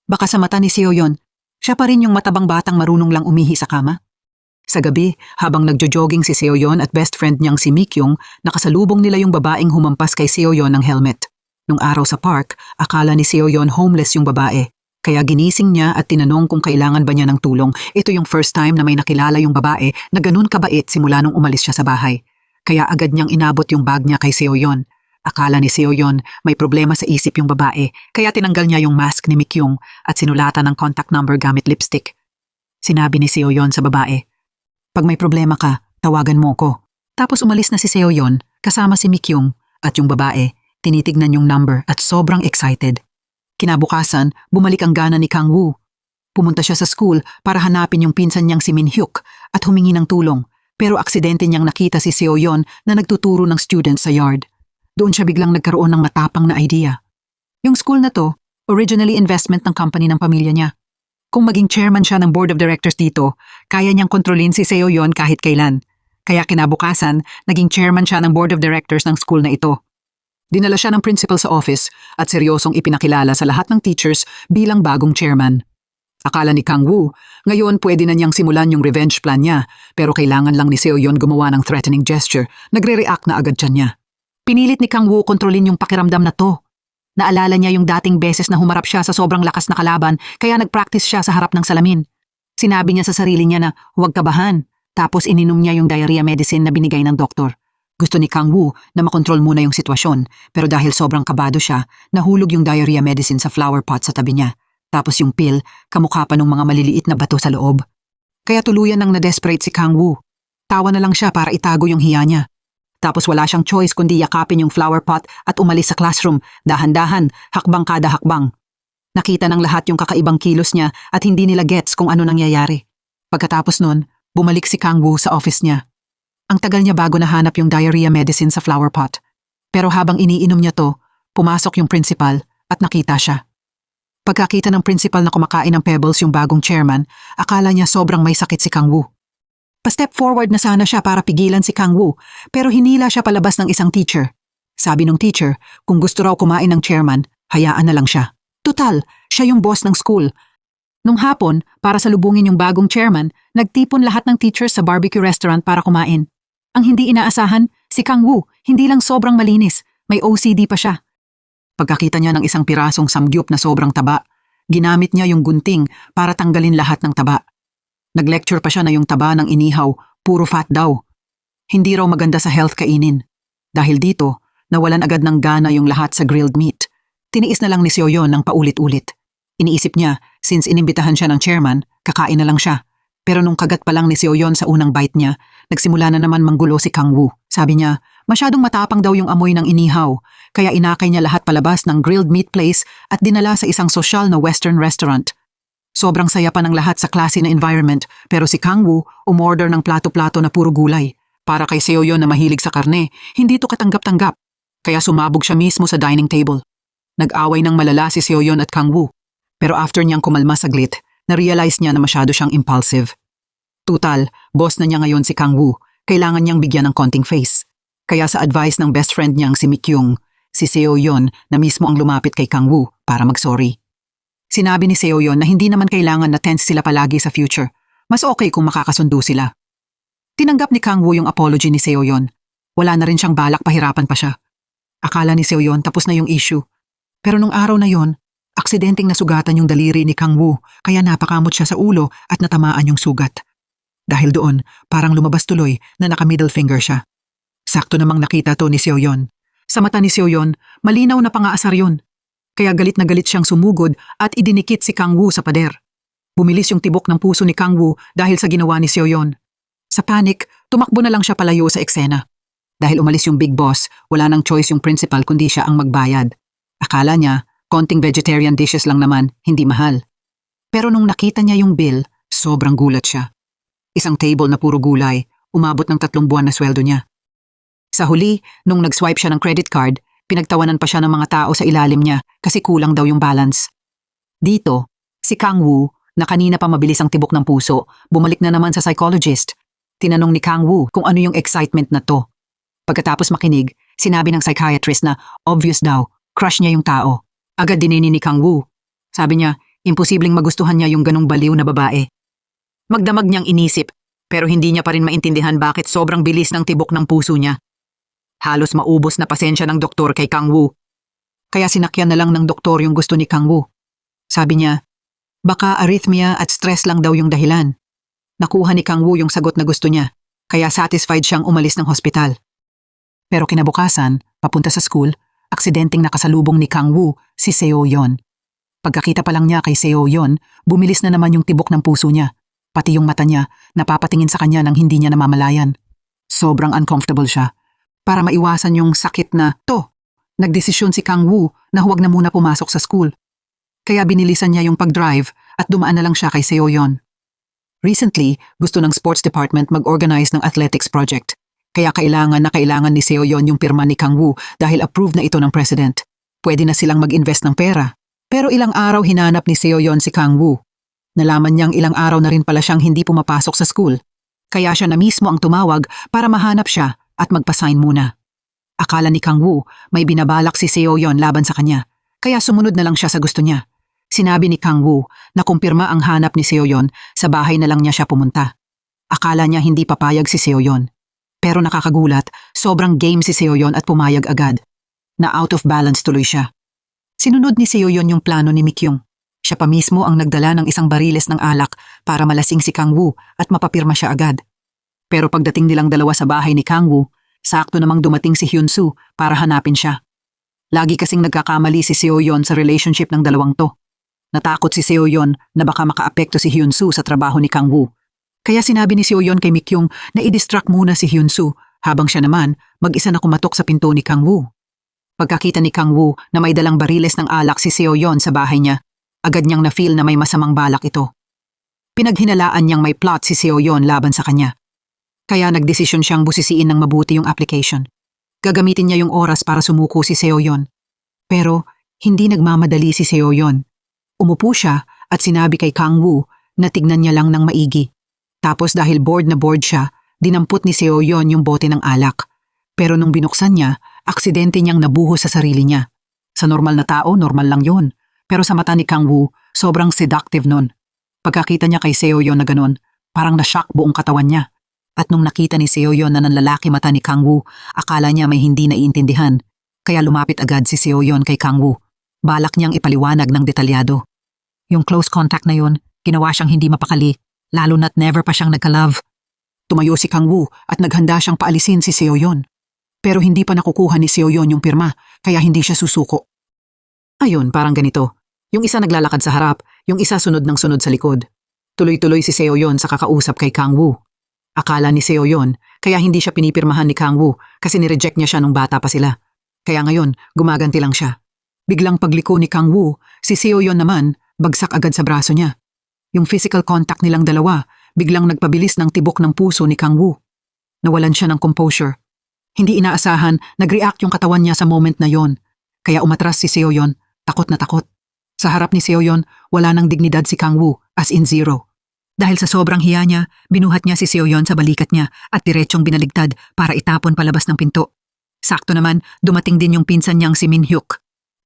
Baka sa mata ni Seo-yeon, siya pa rin yung matabang batang marunong lang umihi sa kama. Sa gabi, habang nagjo-jogging si Seo-yeon at best friend niyang si Mi-kyung, nakasalubong nila yung babaeng humampas kay Seo-yeon ng helmet. Nung araw sa park, akala ni Seo-yeon homeless yung babae. Kaya ginising niya at tinanong kung kailangan ba niya ng tulong. Ito yung first time na may nakilala yung babae na ganun kabait simula nung umalis siya sa bahay. Kaya agad niyang inabot yung bag niya kay Seo-yeon. Akala ni Seo-yeon may problema sa isip yung babae, kaya tinanggal niya yung mask ni Mi-kyung at sinulatan ng contact number gamit lipstick. Sinabi ni Seo-yeon sa babae, "Pag may problema ka, tawagan mo ko." Tapos umalis na si Seo-yeon kasama si Mi-kyung at yung babae, tinitignan yung number at sobrang excited. Kinabukasan, bumalik ang gana ni Kang-woo. Pumunta siya sa school para hanapin yung pinsan niyang si Min-hyuk at humingi ng tulong, pero aksidente niyang nakita si Seo-yeon na nagtuturo ng students sa yard. Doon siya biglang nagkaroon ng matapang na idea. Yung school na to, originally investment ng company ng pamilya niya. Kung maging chairman siya ng board of directors dito, kaya niyang kontrolin si Seo-yeon kahit kailan. Kaya kinabukasan, naging chairman siya ng board of directors ng school na ito. Dinala siya ng principal sa office at seryosong ipinakilala sa lahat ng teachers bilang bagong chairman. Akala ni Kang-woo, ngayon pwede na niyang simulan yung revenge plan niya, pero kailangan lang ni Seo-yeon gumawa ng threatening gesture, nagre-react na agad siya niya. Pinilit ni Kang-woo kontrolin yung pakiramdam na to. Naalala niya yung dating beses na humarap siya sa sobrang lakas na kalaban kaya nag-practice siya sa harap ng salamin. Sinabi niya sa sarili niya na huwag kabahan, tapos ininom niya yung diarrhea medicine na binigay ng doktor. Gusto ni Kang-woo na makontrol muna yung sitwasyon, pero dahil sobrang kabado siya, nahulog yung diarrhea medicine sa flower pot sa tabi niya. Tapos yung pill, kamukha pa ng mga maliliit na bato sa loob. Kaya tuluyan nang na-desperate si Kang-woo. Tawa na lang siya para itago yung hiya niya. Tapos wala siyang choice kundi yakapin yung flower pot at umalis sa classroom, dahan-dahan, hakbang kada hakbang. Nakita ng lahat yung kakaibang kilos niya at hindi nila gets kung ano nangyayari. Pagkatapos nun, bumalik si Kang-woo sa office niya. Ang tagal niya bago nahanap yung diarrhea medicine sa flower pot. Pero habang iniinom niya to, pumasok yung principal at nakita siya. Pagkakita ng principal na kumakain ng pebbles yung bagong chairman, akala niya sobrang may sakit si Kang-woo. Pa-step forward na sana siya para pigilan si Kang-woo, pero hinila siya palabas ng isang teacher. Sabi ng teacher, kung gusto raw kumain ng chairman, hayaan na lang siya. Tutal, siya yung boss ng school. Nung hapon, para salubungin yung bagong chairman, nagtipon lahat ng teachers sa barbecue restaurant para kumain. Ang hindi inaasahan, si Kang-woo, hindi lang sobrang malinis, may OCD pa siya. Pagkakita niya ng isang pirasong samgyup na sobrang taba, ginamit niya yung gunting para tanggalin lahat ng taba. Nag-lecture pa siya na yung taba ng inihaw, puro fat daw. Hindi raw maganda sa health kainin. Dahil dito, nawalan agad ng gana yung lahat sa grilled meat. Tiniis na lang ni Seo-yeon ng paulit-ulit. Iniisip niya, since inimbitahan siya ng chairman, kakain na lang siya. Pero nung kagat pa lang ni Seo-yeon sa unang bite niya, nagsimula na naman manggulo si Kang-woo. Sabi niya, masyadong matapang daw yung amoy ng inihaw, kaya inakay niya lahat palabas ng grilled meat place at dinala sa isang sosyal na western restaurant. Sobrang saya pa ng lahat sa classy na environment, pero si Kang-woo umorder ng plato-plato na puro gulay. Para kay Seo-yeon na mahilig sa karne, hindi ito katanggap-tanggap. Kaya sumabog siya mismo sa dining table. Nag-away ng malala si Seo-yeon at Kang-woo. Pero after niyang kumalma saglit, na-realize niya na masyado siyang impulsive. Tutal, boss na niya ngayon si Kang-woo, kailangan niyang bigyan ng konting face. Kaya sa advice ng best friend niyang si Mi-kyung, si Seo-yeon na mismo ang lumapit kay Kang-woo para mag-sorry. Sinabi ni Seo-yeon na hindi naman kailangan na tense sila palagi sa future. Mas okay kung makakasundo sila. Tinanggap ni Kang-woo yung apology ni Seo-yeon. Wala na rin siyang balak pahirapan pa siya. Akala ni Seo-yeon tapos na yung issue. Pero nung araw na yon, aksidenteng nasugatan yung daliri ni Kang-woo kaya napakamot siya sa ulo at natamaan yung sugat. Dahil doon, parang lumabas tuloy na naka-middle finger siya. Sakto namang nakita to ni Seo-yeon. Sa mata ni Seo-yeon, malinaw na pangaasar yun. Kaya galit na galit siyang sumugod at idinikit si Kang-woo sa pader. Bumilis yung tibok ng puso ni Kang-woo dahil sa ginawa ni Seo-yeon. Sa panic, tumakbo na lang siya palayo sa eksena. Dahil umalis yung big boss, wala nang choice yung principal kundi siya ang magbayad. Akala niya, konting vegetarian dishes lang naman, hindi mahal. Pero nung nakita niya yung bill, sobrang gulat siya. Isang table na puro gulay, umabot ng 3 buwan na sweldo niya. Sa huli, nung nag-swipe siya ng credit card, pinagtawanan pa siya ng mga tao sa ilalim niya kasi kulang daw yung balance. Dito, si Kang Woo, na kanina pa mabilis ang tibok ng puso, bumalik na naman sa psychologist. Tinanong ni Kang Woo kung ano yung excitement na to. Pagkatapos makinig, sinabi ng psychiatrist na obvious daw, crush niya yung tao. Agad dinini ni Kang Woo. Sabi niya, imposibleng magustuhan niya yung ganong baliw na babae. Magdamag niyang inisip, pero hindi niya pa rin maintindihan bakit sobrang bilis ng tibok ng puso niya. Halos maubos na pasensya ng doktor kay Kang Woo. Kaya sinakyan na lang ng doktor yung gusto ni Kang Woo. Sabi niya, baka arrhythmia at stress lang daw yung dahilan. Nakuha ni Kang Woo yung sagot na gusto niya, kaya satisfied siyang umalis ng hospital. Pero kinabukasan, papunta sa school, aksidenteng nakasalubong ni Kang Woo si Seo Yeon. Pagkakita pa lang niya kay Seo Yeon, bumilis na naman yung tibok ng puso niya. Pati yung mata niya, napapatingin sa kanya nang hindi niya namamalayan. Sobrang uncomfortable siya. Para maiwasan yung sakit na to, nagdesisyon si Kang Woo na huwag na muna pumasok sa school. Kaya binilisan niya yung pag-drive at dumaan na lang siya kay Seo Yeon. Recently, gusto ng sports department mag-organize ng athletics project. Kaya kailangan ni Seo Yeon yung pirma ni Kang Woo dahil approved na ito ng president. Pwede na silang mag-invest ng pera. Pero ilang araw hinanap ni Seo Yeon si Kang Woo. Nalaman niyang ilang araw na rin pala siyang hindi pumapasok sa school. Kaya siya na mismo ang tumawag para mahanap siya at magpa-sign muna. Akala ni Kang Woo may binabalak si Seo Yeon laban sa kanya. Kaya sumunod na lang siya sa gusto niya. Sinabi ni Kang Woo na kumpirma ang hanap ni Seo Yeon, sa bahay na lang niya siya pumunta. Akala niya hindi papayag si Seo Yeon. Pero nakakagulat, sobrang game si Seo Yeon at pumayag agad. Na out of balance tuloy siya. Sinunod ni Seo Yeon yung plano ni Mikyung. Siya pa mismo ang nagdala ng isang bariles ng alak para malasing si Kang Woo at mapapirma siya agad. Pero pagdating nilang dalawa sa bahay ni Kang Woo, sakto namang dumating si Hyun-soo para hanapin siya. Lagi kasing nagkakamali si Seo Yeon sa relationship ng dalawang to. Natakot si Seo Yeon na baka makaapekto si Hyun-soo sa trabaho ni Kang Woo. Kaya sinabi ni Seo Yeon kay Mikyung na i-distract muna si Hyun-soo habang siya naman mag-isa na kumatok sa pinto ni Kang Woo. Pagkakita ni Kang Woo na may dalang bariles ng alak si Seo Yeon sa bahay niya, agad niyang na-feel na may masamang balak ito. Pinaghinalaan niyang may plot si Seo Yeon laban sa kanya. Kaya nagdesisyon siyang busisiin ng mabuti yung application. Gagamitin niya yung oras para sumuko si Seo Yeon. Pero hindi nagmamadali si Seo Yeon. Umupo siya at sinabi kay Kang Woo na tignan niya lang ng maigi. Tapos dahil bored na bored siya, dinampot ni Seo Yeon yung bote ng alak. Pero nung binuksan niya, aksidente niyang nabuhos sa sarili niya. Sa normal na tao, normal lang yun. Pero sa mata ni Kang Woo, sobrang seductive nun. Pagkakita niya kay Seo Yeon na ganun, parang na-shock buong katawan niya. At nung nakita ni Seo Yeon na nanlalaki mata ni Kang Woo, akala niya may hindi naiintindihan. Kaya lumapit agad si Seo Yeon kay Kang Woo. Balak niyang ipaliwanag ng detalyado. Yung close contact na yun, ginawa siyang hindi mapakali, lalo na't never pa siyang nagka-love. Tumayo si Kang Woo at naghanda siyang paalisin si Seo Yeon. Pero hindi pa nakukuha ni Seo Yeon yung pirma, kaya hindi siya susuko. Ayun, parang ganito. Yung isa naglalakad sa harap, yung isa sunod ng sunod sa likod. Tuloy-tuloy si Seo Yeon sa kakausap kay Kang Woo. Akala ni Seo Yeon, kaya hindi siya pinipirmahan ni Kang Woo kasi nireject niya siya nung bata pa sila. Kaya ngayon, gumaganti lang siya. Biglang pagliko ni Kang Woo, si Seo Yeon naman, bagsak agad sa braso niya. Yung physical contact nilang dalawa, biglang nagpabilis ng tibok ng puso ni Kang Woo. Nawalan siya ng composure. Hindi inaasahan, nag-react yung katawan niya sa moment na yon. Kaya umatras si Seo Yeon, takot na takot. Sa harap ni Seo Yeon, wala nang dignidad si Kang Woo, as in zero. Dahil sa sobrang hiya niya, binuhat niya si Seo Yeon sa balikat niya at diretsong binaligtad para itapon palabas ng pinto. Sakto naman, dumating din yung pinsan niyang si Min Hyuk.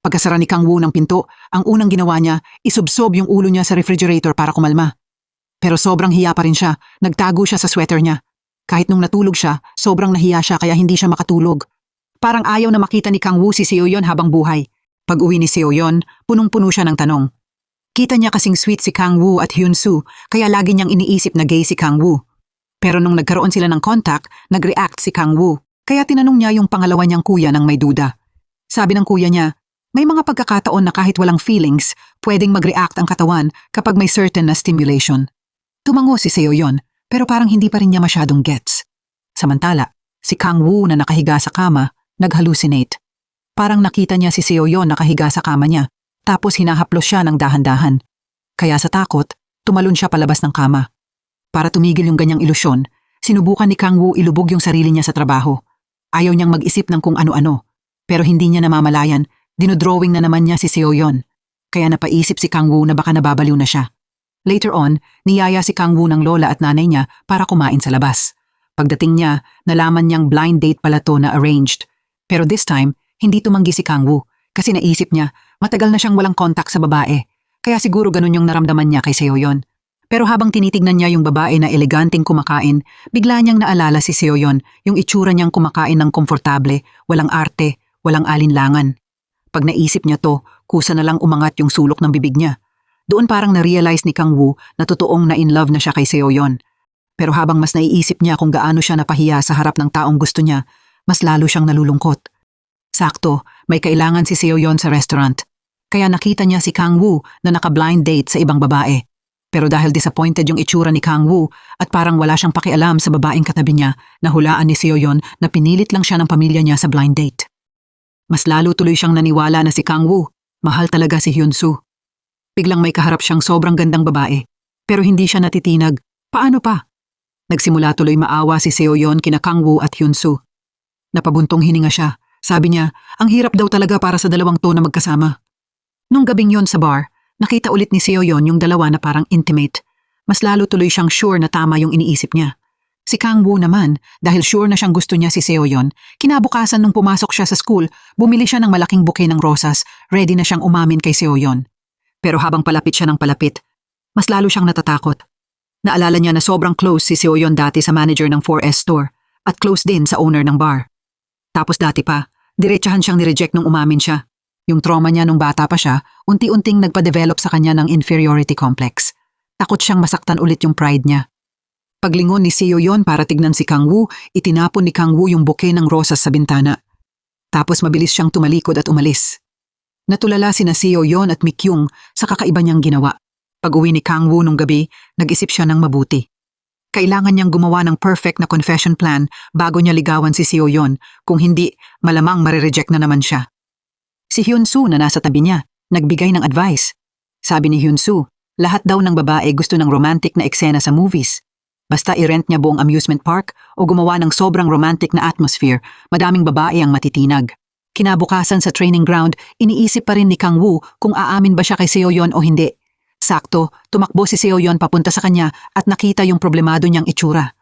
Pagkasara ni Kang Woo ng pinto, ang unang ginawa niya, isubsob yung ulo niya sa refrigerator para kumalma. Pero sobrang hiya pa rin siya, nagtago siya sa sweater niya. Kahit nung natulog siya, sobrang nahiya siya kaya hindi siya makatulog. Parang ayaw na makita ni Kang Woo si Seo Yeon habang buhay. Pag-uwi ni Seo Yeon, punong-puno siya ng tanong. Kita niya kasing sweet si Kang Woo at Hyun-soo, kaya lagi niyang iniisip na gay si Kang Woo. Pero nung nagkaroon sila ng contact, nag-react si Kang Woo, kaya tinanong niya yung pangalawa niyang kuya nang may duda. Sabi ng kuya niya, may mga pagkakataon na kahit walang feelings, pwedeng mag-react ang katawan kapag may certain na stimulation. Tumango si Seo Yeon, pero parang hindi pa rin niya masyadong gets. Samantala, si Kang Woo na nakahiga sa kama, nag-hallucinate. Parang nakita niya si Seo Yeon nakahiga sa kama niya, tapos hinahaplos siya ng dahan-dahan. Kaya sa takot, tumalon siya palabas ng kama. Para tumigil yung ganyang ilusyon, sinubukan ni Kang Woo ilubog yung sarili niya sa trabaho. Ayaw niyang mag-isip ng kung ano-ano. Pero hindi niya namamalayan, dinodrawing na naman niya si Seo-yeon. Kaya napaisip si Kang Woo na baka nababaliw na siya. Later on, niyaya si Kang Woo ng lola at nanay niya para kumain sa labas. Pagdating niya, nalaman niyang blind date pala to na arranged. Pero this time, hindi tumanggi si Kang Woo kasi naisip niya matagal na siyang walang contact sa babae. Kaya siguro ganun yung naramdaman niya kay Seo-yeon. Pero habang tinitignan niya yung babae na eleganting kumakain, bigla niyang naalala si Seo-yeon, yung itsura niyang kumakain ng komportable, walang arte, walang alinlangan. Pag naisip niya to, kusa na lang umangat yung sulok ng bibig niya. Doon parang na-realize ni Kang Woo na totoong na-in-love na siya kay Seo-yeon. Pero habang mas naiisip niya kung gaano siya napahiya sa harap ng taong gusto niya, mas lalo siyang nalulungkot. Sakto, may kailangan si Seo-yeon sa restaurant. Kaya nakita niya si Kang Woo na naka-blind date sa ibang babae. Pero dahil disappointed yung itsura ni Kang Woo at parang wala siyang pakialam sa babaeng katabi niya, nahulaan ni Seo-yeon na pinilit lang siya ng pamilya niya sa blind date. Mas lalo tuloy siyang naniwala na si Kang Woo, mahal talaga si Hyun-soo. Biglang may kaharap siyang sobrang gandang babae, pero hindi siya natitinag. Paano pa? Nagsimula tuloy maawa si Seo-yeon kina Kang Woo at Hyun-soo. Napabuntong hininga siya. Sabi niya, ang hirap daw talaga para sa dalawang to na magkasama. Nung gabing yon sa bar, nakita ulit ni Seo-yeon yung dalawa na parang intimate. Mas lalo tuloy siyang sure na tama yung iniisip niya. Si Kang Woo naman, dahil sure na siyang gusto niya si Seo-yeon, kinabukasan nung pumasok siya sa school, bumili siya ng malaking bouquet ng rosas, ready na siyang umamin kay Seo-yeon. Pero habang palapit siya ng palapit, mas lalo siyang natatakot. Naalala niya na sobrang close si Seo-yeon dati sa manager ng 4S store at close din sa owner ng bar. Tapos dati pa, diretsahan siyang nireject nung umamin siya. Yung trauma niya nung bata pa siya, unti-unting nagpa-develop sa kanya ng inferiority complex. Takot siyang masaktan ulit yung pride niya. Paglingon ni Seo-yeon para tignan si Kang Woo, itinapon ni Kang Woo yung bouquet ng rosas sa bintana. Tapos mabilis siyang tumalikod at umalis. Natulala sina Seo-yeon at Mi-kyung sa kakaiba niyang ginawa. Pag-uwi ni Kang Woo nung gabi, nag-isip siya ng mabuti. Kailangan niyang gumawa ng perfect na confession plan bago niya ligawan si Seo-yeon, kung hindi, malamang marireject na naman siya. Si Hyun-soo na nasa tabi niya, nagbigay ng advice. Sabi ni Hyun-soo, lahat daw ng babae gusto ng romantic na eksena sa movies. Basta i-rent niya buong amusement park o gumawa ng sobrang romantic na atmosphere, madaming babae ang matitinag. Kinabukasan sa training ground, iniisip pa rin ni Kang Woo kung aamin ba siya kay Seo-yeon o hindi. Sakto, tumakbo si Seo-yeon papunta sa kanya at nakita yung problemado niyang itsura.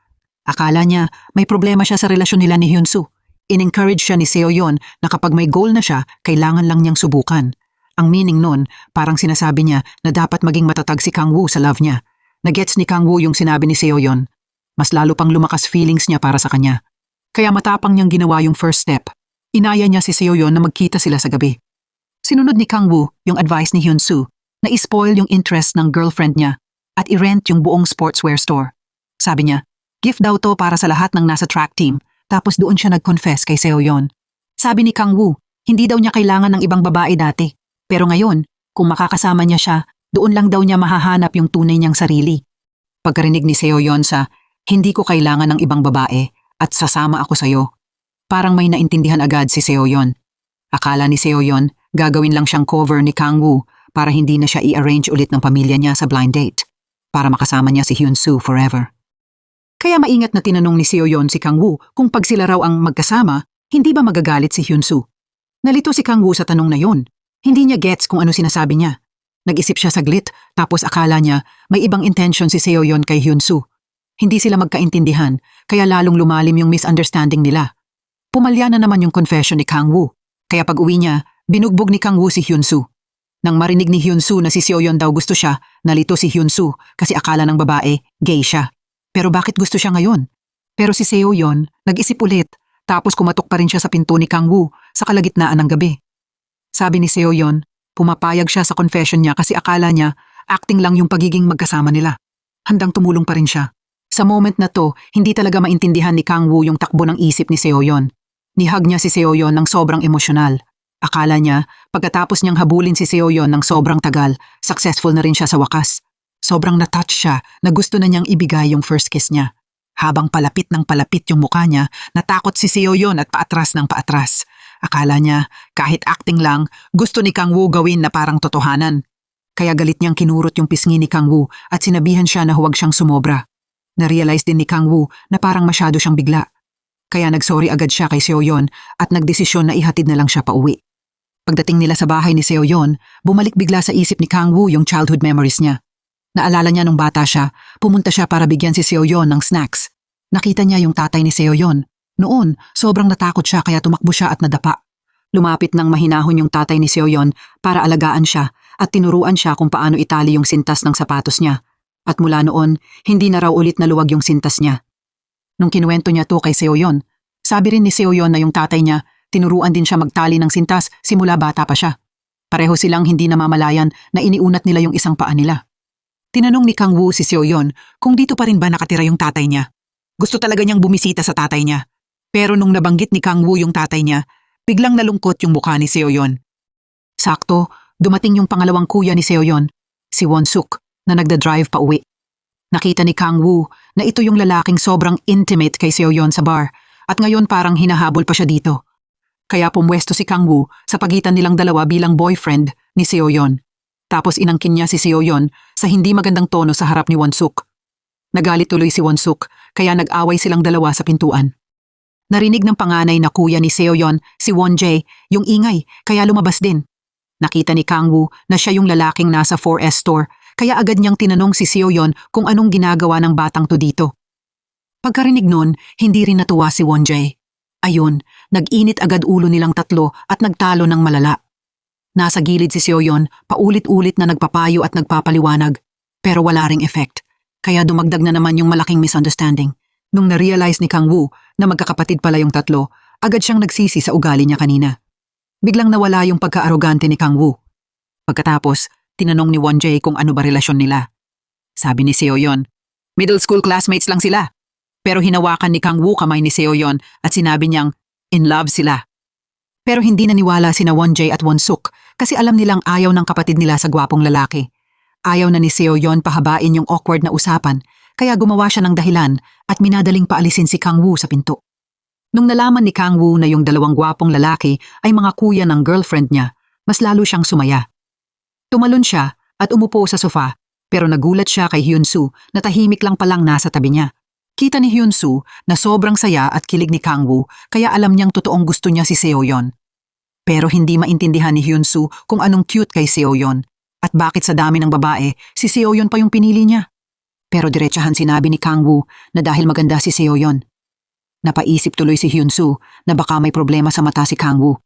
Akala niya may problema siya sa relasyon nila ni Hyun-soo. In-encourage siya ni Seo-yeon na kapag may goal na siya, kailangan lang niyang subukan. Ang meaning nun, parang sinasabi niya na dapat maging matatag si Kang Woo sa love niya. Nagets ni Kang Woo yung sinabi ni Seo-yeon. Mas lalo pang lumakas feelings niya para sa kanya. Kaya matapang niyang ginawa yung first step. Inaya niya si Seo-yeon na magkita sila sa gabi. Sinunod ni Kang Woo yung advice ni Hyun-soo na ispoil yung interest ng girlfriend niya at i-rent yung buong sportswear store. Sabi niya, gift daw to para sa lahat ng nasa track team. Tapos doon siya nag-confess kay Seo-yeon. Sabi ni Kang Woo, hindi daw niya kailangan ng ibang babae dati. Pero ngayon, kung makakasama niya siya, doon lang daw niya mahahanap yung tunay niyang sarili. Pagkarinig ni Seo-yeon sa, hindi ko kailangan ng ibang babae at sasama ako sa'yo. Parang may naintindihan agad si Seo-yeon. Akala ni Seo-yeon, gagawin lang siyang cover ni Kang Woo para hindi na siya i-arrange ulit ng pamilya niya sa blind date. Para makasama niya si Hyun-soo forever. Kaya maingat na tinanong ni Seo-yeon si Kang Woo kung pag sila raw ang magkasama, hindi ba magagalit si Hyun-soo. Nalito si Kang Woo sa tanong na yon. Hindi niya gets kung ano sinasabi niya. Nag-isip siya saglit tapos akala niya may ibang intention si Seo-yeon kay Hyun-soo. Hindi sila magkaintindihan kaya lalong lumalim yung misunderstanding nila. Pumalya na naman yung confession ni Kang Woo. Kaya pag uwi niya, binugbog ni Kang Woo si Hyun-soo. Nang marinig ni Hyun-soo na si Seo-yeon daw gusto siya, nalito si Hyun-soo kasi akala ng babae, gay siya. Pero bakit gusto siya ngayon? Pero si Seo-yeon, nag-isip ulit, tapos kumatok pa rin siya sa pinto ni Kang Woo sa kalagitnaan ng gabi. Sabi ni Seo-yeon, pumapayag siya sa confession niya kasi akala niya, acting lang yung pagiging magkasama nila. Handang tumulong pa rin siya. Sa moment na to, hindi talaga maintindihan ni Kang Woo yung takbo ng isip ni Seo-yeon. Nihag niya si Seo-yeon ng sobrang emosyonal. Akala niya, pagkatapos niyang habulin si Seo-yeon ng sobrang tagal, successful na rin siya sa wakas. Sobrang na-touch siya na gusto na niyang ibigay yung first kiss niya. Habang palapit ng palapit yung mukha niya, natakot si Seo-yeon at paatras ng paatras. Akala niya, kahit acting lang, gusto ni Kang Woo gawin na parang totohanan. Kaya galit niyang kinurot yung pisngi ni Kang Woo at sinabihan siya na huwag siyang sumobra. Na-realize din ni Kang Woo na parang masyado siyang bigla. Kaya nagsorry agad siya kay Seo-yeon at nagdesisyon na ihatid na lang siya pauwi. Pagdating nila sa bahay ni Seo-yeon, bumalik bigla sa isip ni Kang Woo yung childhood memories niya. Naalala niya nung bata siya, pumunta siya para bigyan si Seo-yeon ng snacks. Nakita niya yung tatay ni Seo-yeon. Noon, sobrang natakot siya kaya tumakbo siya at nadapa. Lumapit ng mahinahon yung tatay ni Seo-yeon para alagaan siya at tinuruan siya kung paano itali yung sintas ng sapatos niya. At mula noon, hindi na raw ulit naluwag yung sintas niya. Nung kinuwento niya to kay Seo-yeon, sabi rin ni Seo-yeon na yung tatay niya, tinuruan din siya magtali ng sintas simula bata pa siya. Pareho silang hindi namamalayan na iniunat nila yung isang paa nila. Tinanong ni Kang Woo si Seo-yeon kung dito pa rin ba nakatira yung tatay niya. Gusto talaga niyang bumisita sa tatay niya. Pero nung nabanggit ni Kang Woo yung tatay niya, biglang nalungkot yung mukha ni Seo-yeon. Sakto, dumating yung pangalawang kuya ni Seo-yeon, si Won-suk, na nagda-drive pa uwi. Nakita ni Kang Woo na ito yung lalaking sobrang intimate kay Seo-yeon sa bar at ngayon parang hinahabol pa siya dito. Kaya pumwesto si Kang Woo sa pagitan nilang dalawa bilang boyfriend ni Seo-yeon. Tapos inangkin niya si Seo-yeon sa hindi magandang tono sa harap ni Won-suk. Nagalit tuloy si Won-suk kaya nag-away silang dalawa sa pintuan. Narinig ng panganay na kuya ni Seo-yeon, si Won-jae, yung ingay kaya lumabas din. Nakita ni Kang Woo na siya yung lalaking nasa 4S store kaya agad niyang tinanong si Seo-yeon kung anong ginagawa ng batang to dito. Pagkarinig nun, hindi rin natuwa si Won-jae. Ayun, nag-init agad ulo nilang tatlo at nagtalo ng malala. Nasa gilid si Seo-yeon, paulit-ulit na nagpapayo at nagpapaliwanag, pero wala ring effect. Kaya dumagdag na naman yung malaking misunderstanding. Nung na-realize ni Kang Woo na magkakapatid pala yung tatlo, agad siyang nagsisi sa ugali niya kanina. Biglang nawala yung pagka-arogante ni Kang Woo. Pagkatapos, tinanong ni Won-jae kung ano ba relasyon nila. Sabi ni Seo-yeon, middle school classmates lang sila. Pero hinawakan ni Kang Woo kamay ni Seo-yeon at sinabi niyang in love sila. Pero hindi naniwala sina Won-jae at Won-suk kasi alam nilang ayaw ng kapatid nila sa gwapong lalaki. Ayaw na ni Seo-yeon pahabain yung awkward na usapan kaya gumawa siya ng dahilan at minadaling paalisin si Kang Woo sa pinto. Nung nalaman ni Kang Woo na yung dalawang gwapong lalaki ay mga kuya ng girlfriend niya, mas lalo siyang sumaya. Tumalon siya at umupo sa sofa pero nagulat siya kay Hyun-soo na tahimik lang palang nasa tabi niya. Kita ni Hyun-soo na sobrang saya at kilig ni Kang Woo kaya alam niyang totoong gusto niya si Seo-yeon. Pero hindi maintindihan ni Hyun-soo kung anong cute kay Seo-yeon at bakit sa dami ng babae si Seo-yeon pa yung pinili niya. Pero diretsahan sinabi ni Kang Woo na dahil maganda si Seo-yeon. Napaisip tuloy si Hyun-soo na baka may problema sa mata si Kang Woo.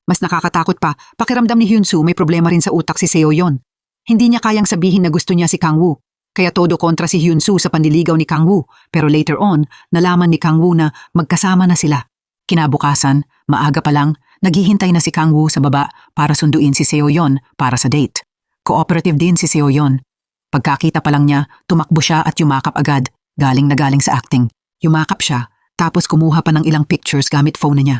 Mas nakakatakot pa, pakiramdam ni Hyun-soo may problema rin sa utak si Seo-yeon. Hindi niya kayang sabihin na gusto niya si Kang Woo, kaya todo kontra si Hyun-soo sa panliligaw ni Kang Woo. Pero later on, nalaman ni Kang Woo na magkasama na sila. Kinabukasan, maaga pa lang, naghihintay na si Kang Woo sa baba para sunduin si Seo-yeon para sa date. Cooperative din si Seo-yeon. Pagkakita pa lang niya, tumakbo siya at yumakap agad, galing na galing sa acting. Yumakap siya, tapos kumuha pa ng ilang pictures gamit phone na niya.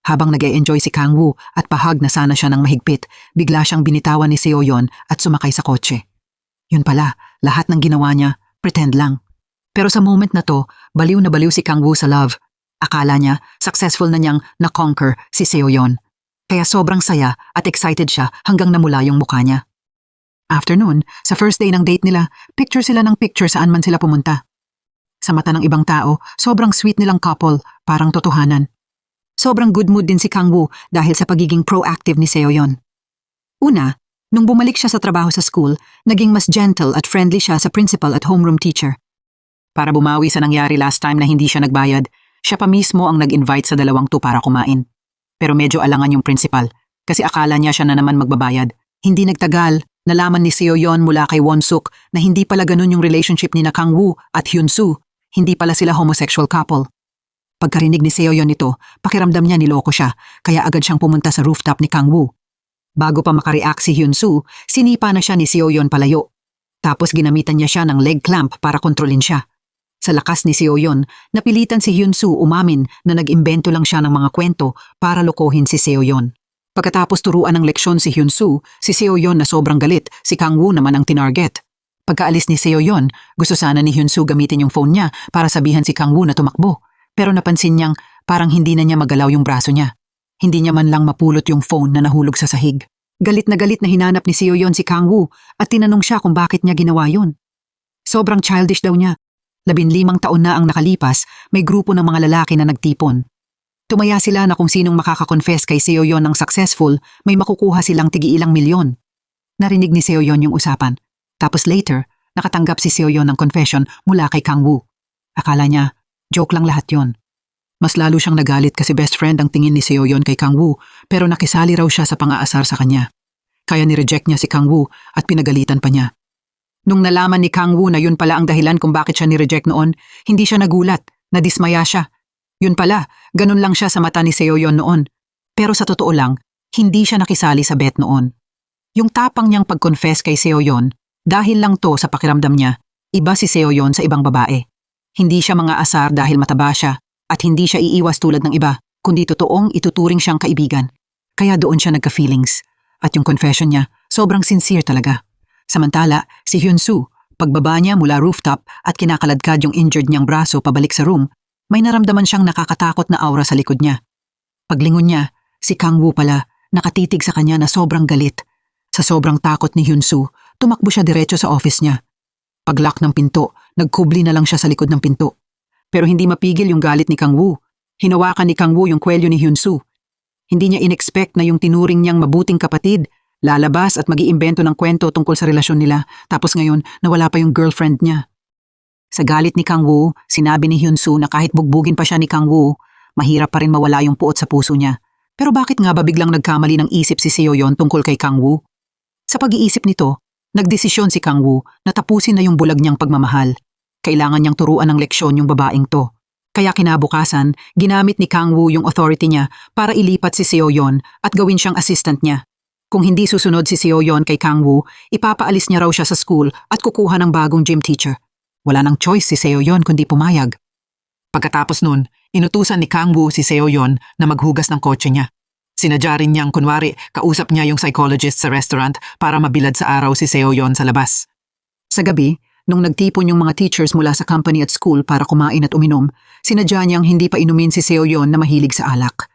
Habang nag-e-enjoy si Kang Woo at pahag na sana siya ng mahigpit, bigla siyang binitawan ni Seo-yeon at sumakay sa kotse. Yun pala, lahat ng ginawa niya, pretend lang. Pero sa moment na to, baliw na baliw si Kang Woo sa love. Akala niya, successful na niyang na-conquer si Seo-yeon. Kaya sobrang saya at excited siya hanggang namula yung mukha niya. Afternoon, sa first day ng date nila, picture sila ng picture saan man sila pumunta. Sa mata ng ibang tao, sobrang sweet nilang couple, parang totohanan. Sobrang good mood din si Kang Woo dahil sa pagiging proactive ni Seo-yeon. Una, nung bumalik siya sa trabaho sa school, naging mas gentle at friendly siya sa principal at homeroom teacher. Para bumawi sa nangyari last time na hindi siya nagbayad, siya pa mismo ang nag-invite sa dalawang to para kumain. Pero medyo alangan yung principal kasi akala niya siya na naman magbabayad. Hindi nagtagal, nalaman ni Seo-yeon mula kay Won-suk na hindi pala ganun yung relationship ni na Kang Woo at Hyun-soo. Hindi pala sila homosexual couple. Pagkarinig ni Seo-yeon nito, pakiramdam niya niloko siya, kaya agad siyang pumunta sa rooftop ni Kang Woo. Bago pa makareact si Hyun-soo, sinipa na siya ni Seo-yeon palayo. Tapos ginamitan niya siya ng leg clamp para kontrolin siya. Sa lakas ni Seo-yeon, napilitan si Hyun-soo umamin na nag-imbento lang siya ng mga kwento para lokohin si Seo-yeon. Pagkatapos turuan ng leksyon si Hyun-soo, si Seo-yeon na sobrang galit, si Kang Woo naman ang tinarget. Pagkaalis ni Seo-yeon, gusto sana ni Hyun-soo gamitin yung phone niya para sabihan si Kang Woo na tumakbo. Pero napansin niyang parang hindi na niya magalaw yung braso niya. Hindi niya man lang mapulot yung phone na nahulog sa sahig. Galit na hinanap ni Seo Yon si Kang Woo at tinanong siya kung bakit niya ginawa yun. Sobrang childish daw niya. 15 taon na ang nakalipas, may grupo ng mga lalaki na nagtipon. Tumaya sila na kung sinong makakakonfess kay Seo Yon ng successful, may makukuha silang tigi-ilang milyon. Narinig ni Seo Yon yung usapan. Tapos later, nakatanggap si Seo Yon ng confession mula kay Kang Woo. Akala niya, joke lang lahat yon. Mas lalo siyang nagalit kasi best friend ang tingin ni Seo Yon kay Kang Woo, pero nakisali raw siya sa pang-aasar sa kanya. Kaya ni-reject niya si Kang Woo at pinagalitan pa niya. Nung nalaman ni Kang Woo na yun pala ang dahilan kung bakit siya ni-reject noon, hindi siya nagulat, nadismaya siya. Yun pala, ganun lang siya sa mata ni Seo Yon noon. Pero sa totoo lang, hindi siya nakisali sa bet noon. Yung tapang niyang pag-confess kay Seo Yon, dahil lang to sa pakiramdam niya, iba si Seo Yon sa ibang babae. Hindi siya mga asar dahil mataba siya, at hindi siya iiwas tulad ng iba, kundi totoong ituturing siyang kaibigan. Kaya doon siya nagka-feelings. At yung confession niya, sobrang sincere talaga. Samantala, si Hyun-soo, pagbaba niya mula rooftop at kinakaladkad yung injured niyang braso pabalik sa room, may naramdaman siyang nakakatakot na aura sa likod niya. Paglingon niya, si Kang Woo pala, nakatitig sa kanya na sobrang galit. Sa sobrang takot ni Hyun-soo, tumakbo siya diretso sa office niya. Paglock ng pinto, nagkubli na lang siya sa likod ng pinto. Pero hindi mapigil yung galit ni Kang Woo. Hinawakan ni Kang Woo yung kwelyo ni Hyun-soo. Hindi niya inexpect na yung tinuring niyang mabuting kapatid, lalabas at mag-iimbento ng kwento tungkol sa relasyon nila, tapos ngayon nawala pa yung girlfriend niya. Sa galit ni Kang Woo, sinabi ni Hyun-soo na kahit bugbugin pa siya ni Kang Woo, mahirap pa rin mawala yung puot sa puso niya. Pero bakit nga ba biglang nagkamali ng isip si Seo Yon tungkol kay Kang Woo? Sa pag-iisip nito, nagdesisyon si Kang Woo na tapusin na yung bulag niyang pagmamahal. Kailangan niyang turuan ng leksyon yung babaeng to. Kaya kinabukasan, ginamit ni Kang Woo yung authority niya para ilipat si Seo Yon at gawin siyang assistant niya. Kung hindi susunod si Seo Yon kay Kang Woo, ipapaalis niya raw siya sa school at kukuha ng bagong gym teacher. Wala nang choice si Seo Yon kundi pumayag. Pagkatapos nun, inutusan ni Kang Woo si Seo Yon na maghugas ng kotse niya. Sinadya rin niyang kunwari kausap niya yung psychologist sa restaurant para mabilad sa araw si Seo Yon sa labas. Sa gabi, nung nagtipon yung mga teachers mula sa company at school para kumain at uminom, sinadya niyang hindi pa inumin si Seo Yon na mahilig sa alak.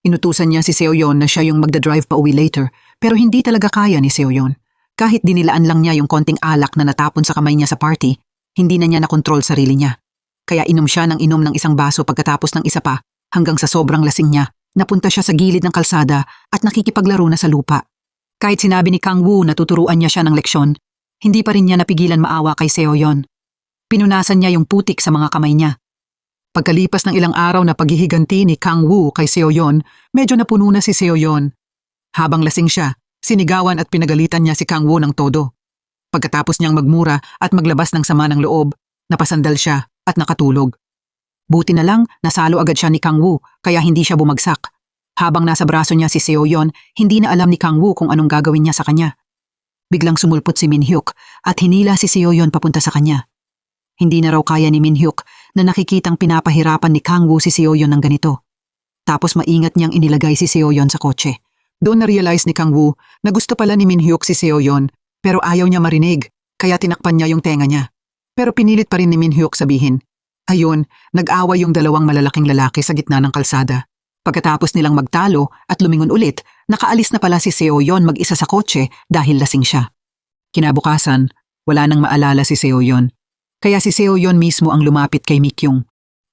Inutusan niya si Seo Yon na siya yung magdadrive pa uwi later, pero hindi talaga kaya ni Seo Yon. Kahit dinilaan lang niya yung konting alak na natapon sa kamay niya sa party, hindi na niya nakontrol sarili niya. Kaya inom siya ng inom ng isang baso pagkatapos ng isa pa, hanggang sa sobrang lasing niya, napunta siya sa gilid ng kalsada at nakikipaglaro na sa lupa. Kahit sinabi ni Kang Woo na tuturuan niya siya ng leksyon, hindi pa rin niya napigilan maawa kay Seo Yon. Pinunasan niya yung putik sa mga kamay niya. Pagkalipas ng ilang araw na paghihiganti ni Kang Woo kay Seo Yon, medyo napuno na si Seo Yon. Habang lasing siya, sinigawan at pinagalitan niya si Kang Woo ng todo. Pagkatapos niyang magmura at maglabas ng sama ng loob, napasandal siya at nakatulog. Buti na lang nasalo agad siya ni Kang Woo kaya hindi siya bumagsak. Habang nasa braso niya si Seo Yon, hindi na alam ni Kang Woo kung anong gagawin niya sa kanya. Biglang sumulpot si Min Hyuk at hinila si Seo Yon papunta sa kanya. Hindi na raw kaya ni Min Hyuk na nakikitang pinapahirapan ni Kang Woo si Seo Yon ng ganito. Tapos maingat niyang inilagay si Seo Yon sa kotse. Doon na-realize ni Kang Woo na gusto pala ni Min Hyuk si Seo Yon pero ayaw niya marinig kaya tinakpan niya yung tenga niya. Pero pinilit pa rin ni Min Hyuk sabihin. Ayun, nag-away yung dalawang malalaking lalaki sa gitna ng kalsada. Pagkatapos nilang magtalo at lumingon ulit, nakaalis na pala si Seo Yon mag-isa sa kotse dahil lasing siya. Kinabukasan, wala nang maalala si Seo Yon. Kaya si Seo Yon mismo ang lumapit kay Mikyung.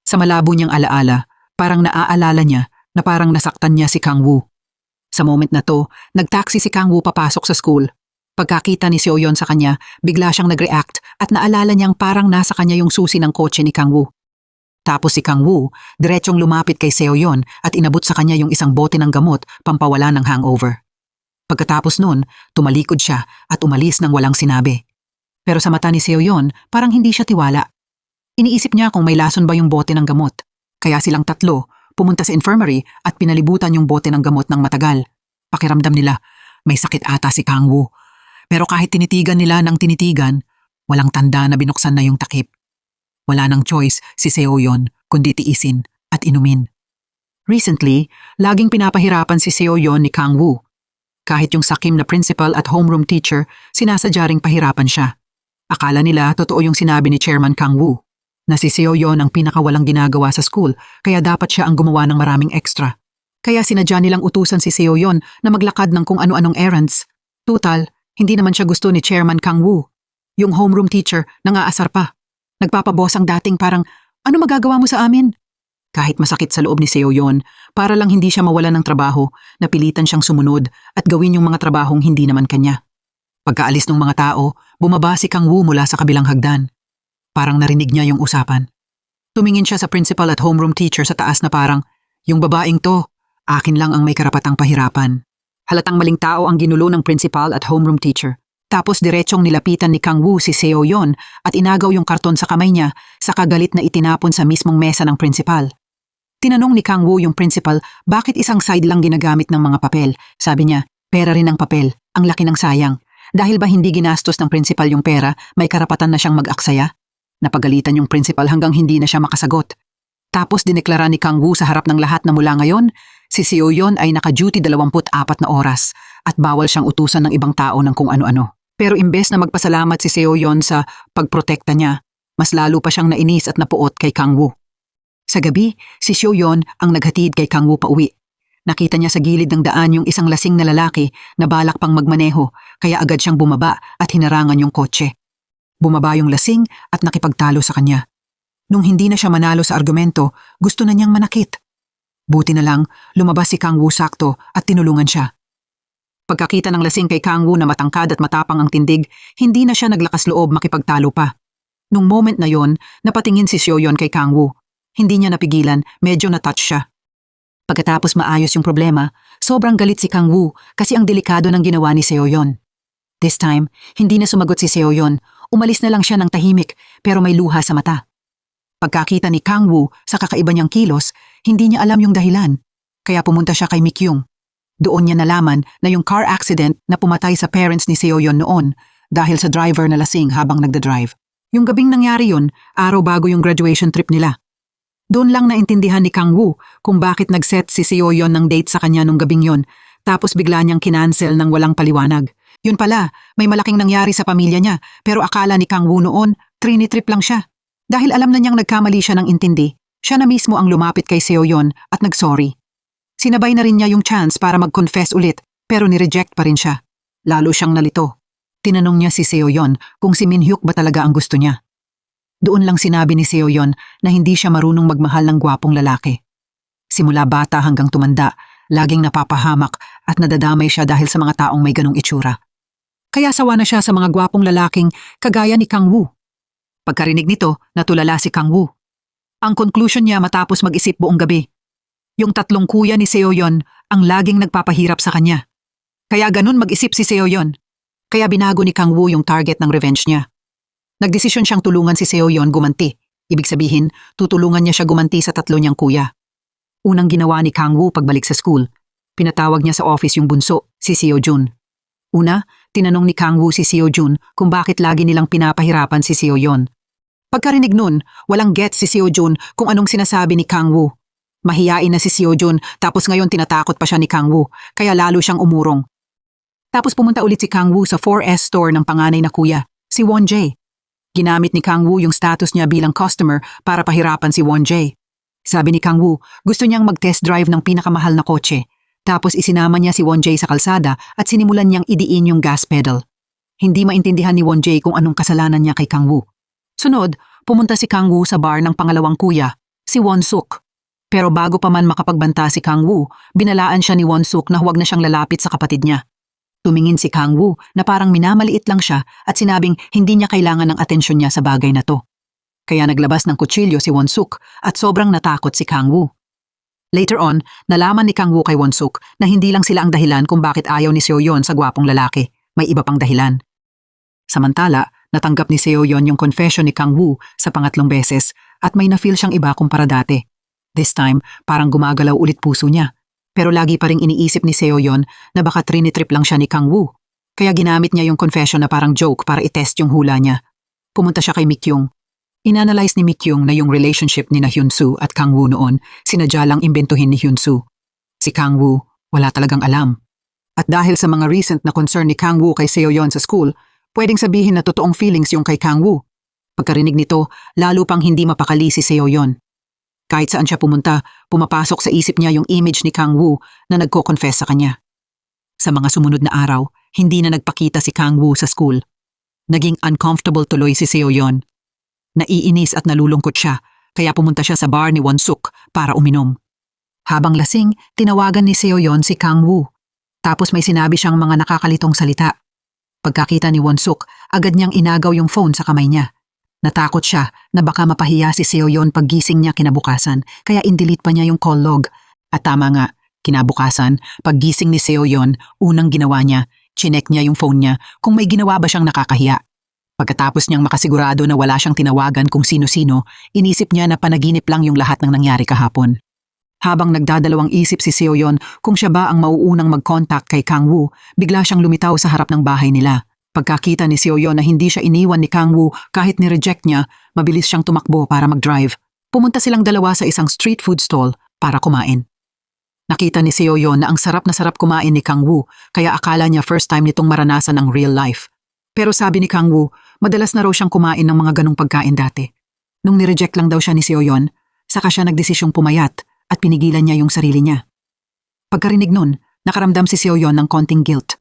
Sa malabo niyang alaala, parang naaalala niya na parang nasaktan niya si Kang Woo. Sa moment na to, nagtaksi si Kang Woo papasok sa school. Pagkakita ni Seo Yon sa kanya, bigla siyang nag-react at naalala niyang parang nasa kanya yung susi ng kotse ni Kang Woo. Tapos si Kang Woo, diretsong lumapit kay Seo Yon at inabot sa kanya yung isang bote ng gamot pampawala ng hangover. Pagkatapos nun, tumalikod siya at umalis nang walang sinabi. Pero sa mata ni Seo Yon, parang hindi siya tiwala. Iniisip niya kung may lason ba yung bote ng gamot. Kaya silang tatlo, pumunta sa infirmary at pinalibutan yung bote ng gamot ng matagal. Pakiramdam nila, may sakit ata si Kang Woo. Pero kahit tinitigan nila ng tinitigan, walang tanda na binuksan na yung takip. Wala nang choice si Seo Yon kundi tiisin at inumin. Recently, laging pinapahirapan si Seo Yon ni Kang Woo. Kahit yung sakim na principal at homeroom teacher, sinasadya ring pahirapan siya. Akala nila totoo yung sinabi ni Chairman Kang Woo, na si Seo Yon ang pinakawalang ginagawa sa school kaya dapat siya ang gumawa ng maraming extra. Kaya sinadya nilang utusan si Seo-yeon na maglakad ng kung ano-anong errands. Tutal, hindi naman siya gusto ni Chairman Kang-woo. Yung homeroom teacher, nangaasar pa. Nagpapabos ang dating parang, ano magagawa mo sa amin? Kahit masakit sa loob ni Seo-yeon, para lang hindi siya mawalan ng trabaho, napilitan siyang sumunod at gawin yung mga trabahong hindi naman kanya. Pagkaalis ng mga tao, bumaba si Kang-woo mula sa kabilang hagdan. Parang narinig niya yung usapan. Tumingin siya sa principal at homeroom teacher sa taas na parang, yung babaeng to, akin lang ang may karapatang pahirapan. Halatang maling tao ang ginulo ng principal at homeroom teacher. Tapos diretsyong nilapitan ni Kang-woo si Seo-yeon at inagaw yung karton sa kamay niya sa kagalit na itinapon sa mismong mesa ng principal. Tinanong ni Kang-woo yung principal bakit isang side lang ginagamit ng mga papel. Sabi niya, pera rin ang papel, ang laki ng sayang. Dahil ba hindi ginastos ng principal yung pera, may karapatan na siyang mag-aksaya? Napagalitan yung principal hanggang hindi na siya makasagot. Tapos dineklara ni Kang-woo sa harap ng lahat na mula ngayon, si Seo-yeon ay naka-duty 24 na oras at bawal siyang utusan ng ibang tao ng kung ano-ano. Pero imbes na magpasalamat si Seo-yeon sa pagprotekta niya, mas lalo pa siyang nainis at napuot kay Kang-woo. Sa gabi, si Seo-yeon ang naghatid kay Kang-woo pauwi. Nakita niya sa gilid ng daan yung isang lasing na lalaki na balak pang magmaneho kaya agad siyang bumaba at hinarangan yung kotse. Bumaba yung lasing at nakipagtalo sa kanya. Nung hindi na siya manalo sa argumento, gusto na niyang manakit. Buti na lang, lumabas si Kang-woo sakto at tinulungan siya. Pagkakita ng lasing kay Kang-woo na matangkad at matapang ang tindig, hindi na siya naglakas loob makipagtalo pa. Nung moment na yon, napatingin si Seo-yeon kay Kang-woo. Hindi niya napigilan, medyo na-touch siya. Pagkatapos maayos yung problema, sobrang galit si Kang-woo kasi ang delikado ng ginawa ni Seo-yeon. This time, hindi na sumagot si Seo-yeon. Umalis na lang siya ng tahimik pero may luha sa mata. Pagkakita ni Kang-woo sa kakaiba niyang kilos, hindi niya alam yung dahilan. Kaya pumunta siya kay Mi-kyung. Doon niya nalaman na yung car accident na pumatay sa parents ni Seo-yeon noon dahil sa driver na lasing habang nagdadrive. Yung gabing nangyari yun, araw bago yung graduation trip nila. Doon lang naintindihan ni Kang-woo kung bakit nag-set si Seo-yeon ng date sa kanya nung gabing yon, tapos bigla niyang kinansel ng walang paliwanag. Yun pala, may malaking nangyari sa pamilya niya pero akala ni Kang-woo noon, trinitrip lang siya. Dahil alam na niyang nagkamali siya ng intindi, siya na mismo ang lumapit kay Seo-yeon at nag-sorry. Sinabay na rin niya yung chance para mag-confess ulit pero ni-reject pa rin siya. Lalo siyang nalito. Tinanong niya si Seo-yeon kung si Min-hyuk ba talaga ang gusto niya. Doon lang sinabi ni Seo-yeon na hindi siya marunong magmahal ng gwapong lalaki. Simula bata hanggang tumanda, laging napapahamak at nadadamay siya dahil sa mga taong may ganong itsura. Kaya sawa na siya sa mga gwapong lalaking kagaya ni Kang-woo. Pagkarinig nito, natulala si Kang-woo. Ang conclusion niya matapos mag-isip buong gabi. Yung tatlong kuya ni Seo-yeon ang laging nagpapahirap sa kanya. Kaya ganun mag-isip si Seo-yeon. Kaya binago ni Kang-woo yung target ng revenge niya. Nagdesisyon siyang tulungan si Seo-yeon gumanti. Ibig sabihin, tutulungan niya siya gumanti sa tatlo niyang kuya. Unang ginawa ni Kang-woo pagbalik sa school, pinatawag niya sa office yung bunso, si Seo-jun. Una, tinanong ni Kang-woo si Seo-jun kung bakit lagi nilang pinapahirapan si Seo-yeon. Pagkarinig nun, walang get si Seo-jun kung anong sinasabi ni Kang-woo. Mahiyain na si Seo-jun tapos ngayon tinatakot pa siya ni Kang-woo, kaya lalo siyang umurong. Tapos pumunta ulit si Kang-woo sa 4S store ng panganay na kuya, si Won-jae. Ginamit ni Kang-woo yung status niya bilang customer para pahirapan si Won-jae. Sabi ni Kang-woo, gusto niyang mag-test drive ng pinakamahal na kotse. Tapos isinama niya si Won-jae sa kalsada at sinimulan niyang idiin yung gas pedal. Hindi maintindihan ni Won-jae kung anong kasalanan niya kay Kang-woo. Sunod, pumunta si Kang-woo sa bar ng pangalawang kuya, si Won-suk. Pero bago pa man makapagbanta si Kang-woo, binalaan siya ni Won-suk na huwag na siyang lalapit sa kapatid niya. Tumingin si Kang-woo na parang minamaliit lang siya at sinabing hindi niya kailangan ng atensyon niya sa bagay na to. Kaya naglabas ng kutsilyo si Won-suk at sobrang natakot si Kang-woo. Later on, nalaman ni Kang-woo kay Won-suk na hindi lang sila ang dahilan kung bakit ayaw ni Seo-yeon sa gwapong lalaki. May iba pang dahilan. Samantala, natanggap ni Seo-yeon yung confession ni Kang-woo sa pangatlong beses at may na-feel siyang iba kumpara dati. This time, parang gumagalaw ulit puso niya. Pero lagi pa ring iniisip ni Seo-yeon na baka trinitrip lang siya ni Kang-woo. Kaya ginamit niya yung confession na parang joke para itest yung hula niya. Pumunta siya kay Mi-kyung. Inanalyze ni Mi-kyung na yung relationship ni na Hyun-soo at Kang-woo noon, sinadya lang imbentuhin ni Hyun-soo. Si Kang-woo, wala talagang alam. At dahil sa mga recent na concern ni Kang-woo kay Seo-yeon sa school, pwedeng sabihin na totoong feelings yung kay Kang-woo. Pagkarinig nito, lalo pang hindi mapakali si Seo-yeon. Kahit saan siya pumunta, pumapasok sa isip niya yung image ni Kang Woo na nagko-confess sa kanya. Sa mga sumunod na araw, hindi na nagpakita si Kang Woo sa school. Naging uncomfortable tuloy si Seo-yeon. Naiinis at nalulungkot siya, kaya pumunta siya sa bar ni Won-suk para uminom. Habang lasing, tinawagan ni Seo-yeon si Kang Woo. Tapos may sinabi siyang mga nakakalitong salita. Pagkakita ni Won-suk, agad niyang inagaw yung phone sa kamay niya. Natakot siya na baka mapahiya si Seo-yeon paggising niya kinabukasan, kaya indelete pa niya yung call log. At tama nga, kinabukasan, paggising ni Seo-yeon, unang ginawa niya, chinek niya yung phone niya kung may ginawa ba siyang nakakahiya. Pagkatapos niyang makasigurado na wala siyang tinawagan kung sino-sino, inisip niya na panaginip lang yung lahat ng nangyari kahapon. Habang nagdadalawang isip si Seo-yeon kung siya ba ang mauunang mag-contact kay Kang Woo, bigla siyang lumitaw sa harap ng bahay nila. Pagkakita ni Seo-yeon na hindi siya iniwan ni Kang Woo kahit ni-reject niya, mabilis siyang tumakbo para mag-drive. Pumunta silang dalawa sa isang street food stall para kumain. Nakita ni Seo-yeon na ang sarap na sarap kumain ni Kang Woo, kaya akala niya first time nitong maranasan ang real life. Pero sabi ni Kang Woo, madalas na raw siyang kumain ng mga ganong pagkain dati. Nung ni-reject lang daw siya ni Seo-yeon, saka siya nagdesisyong pumayat at pinigilan niya yung sarili niya. Pagkarinig nun, nakaramdam si Seo-yeon ng konting guilt.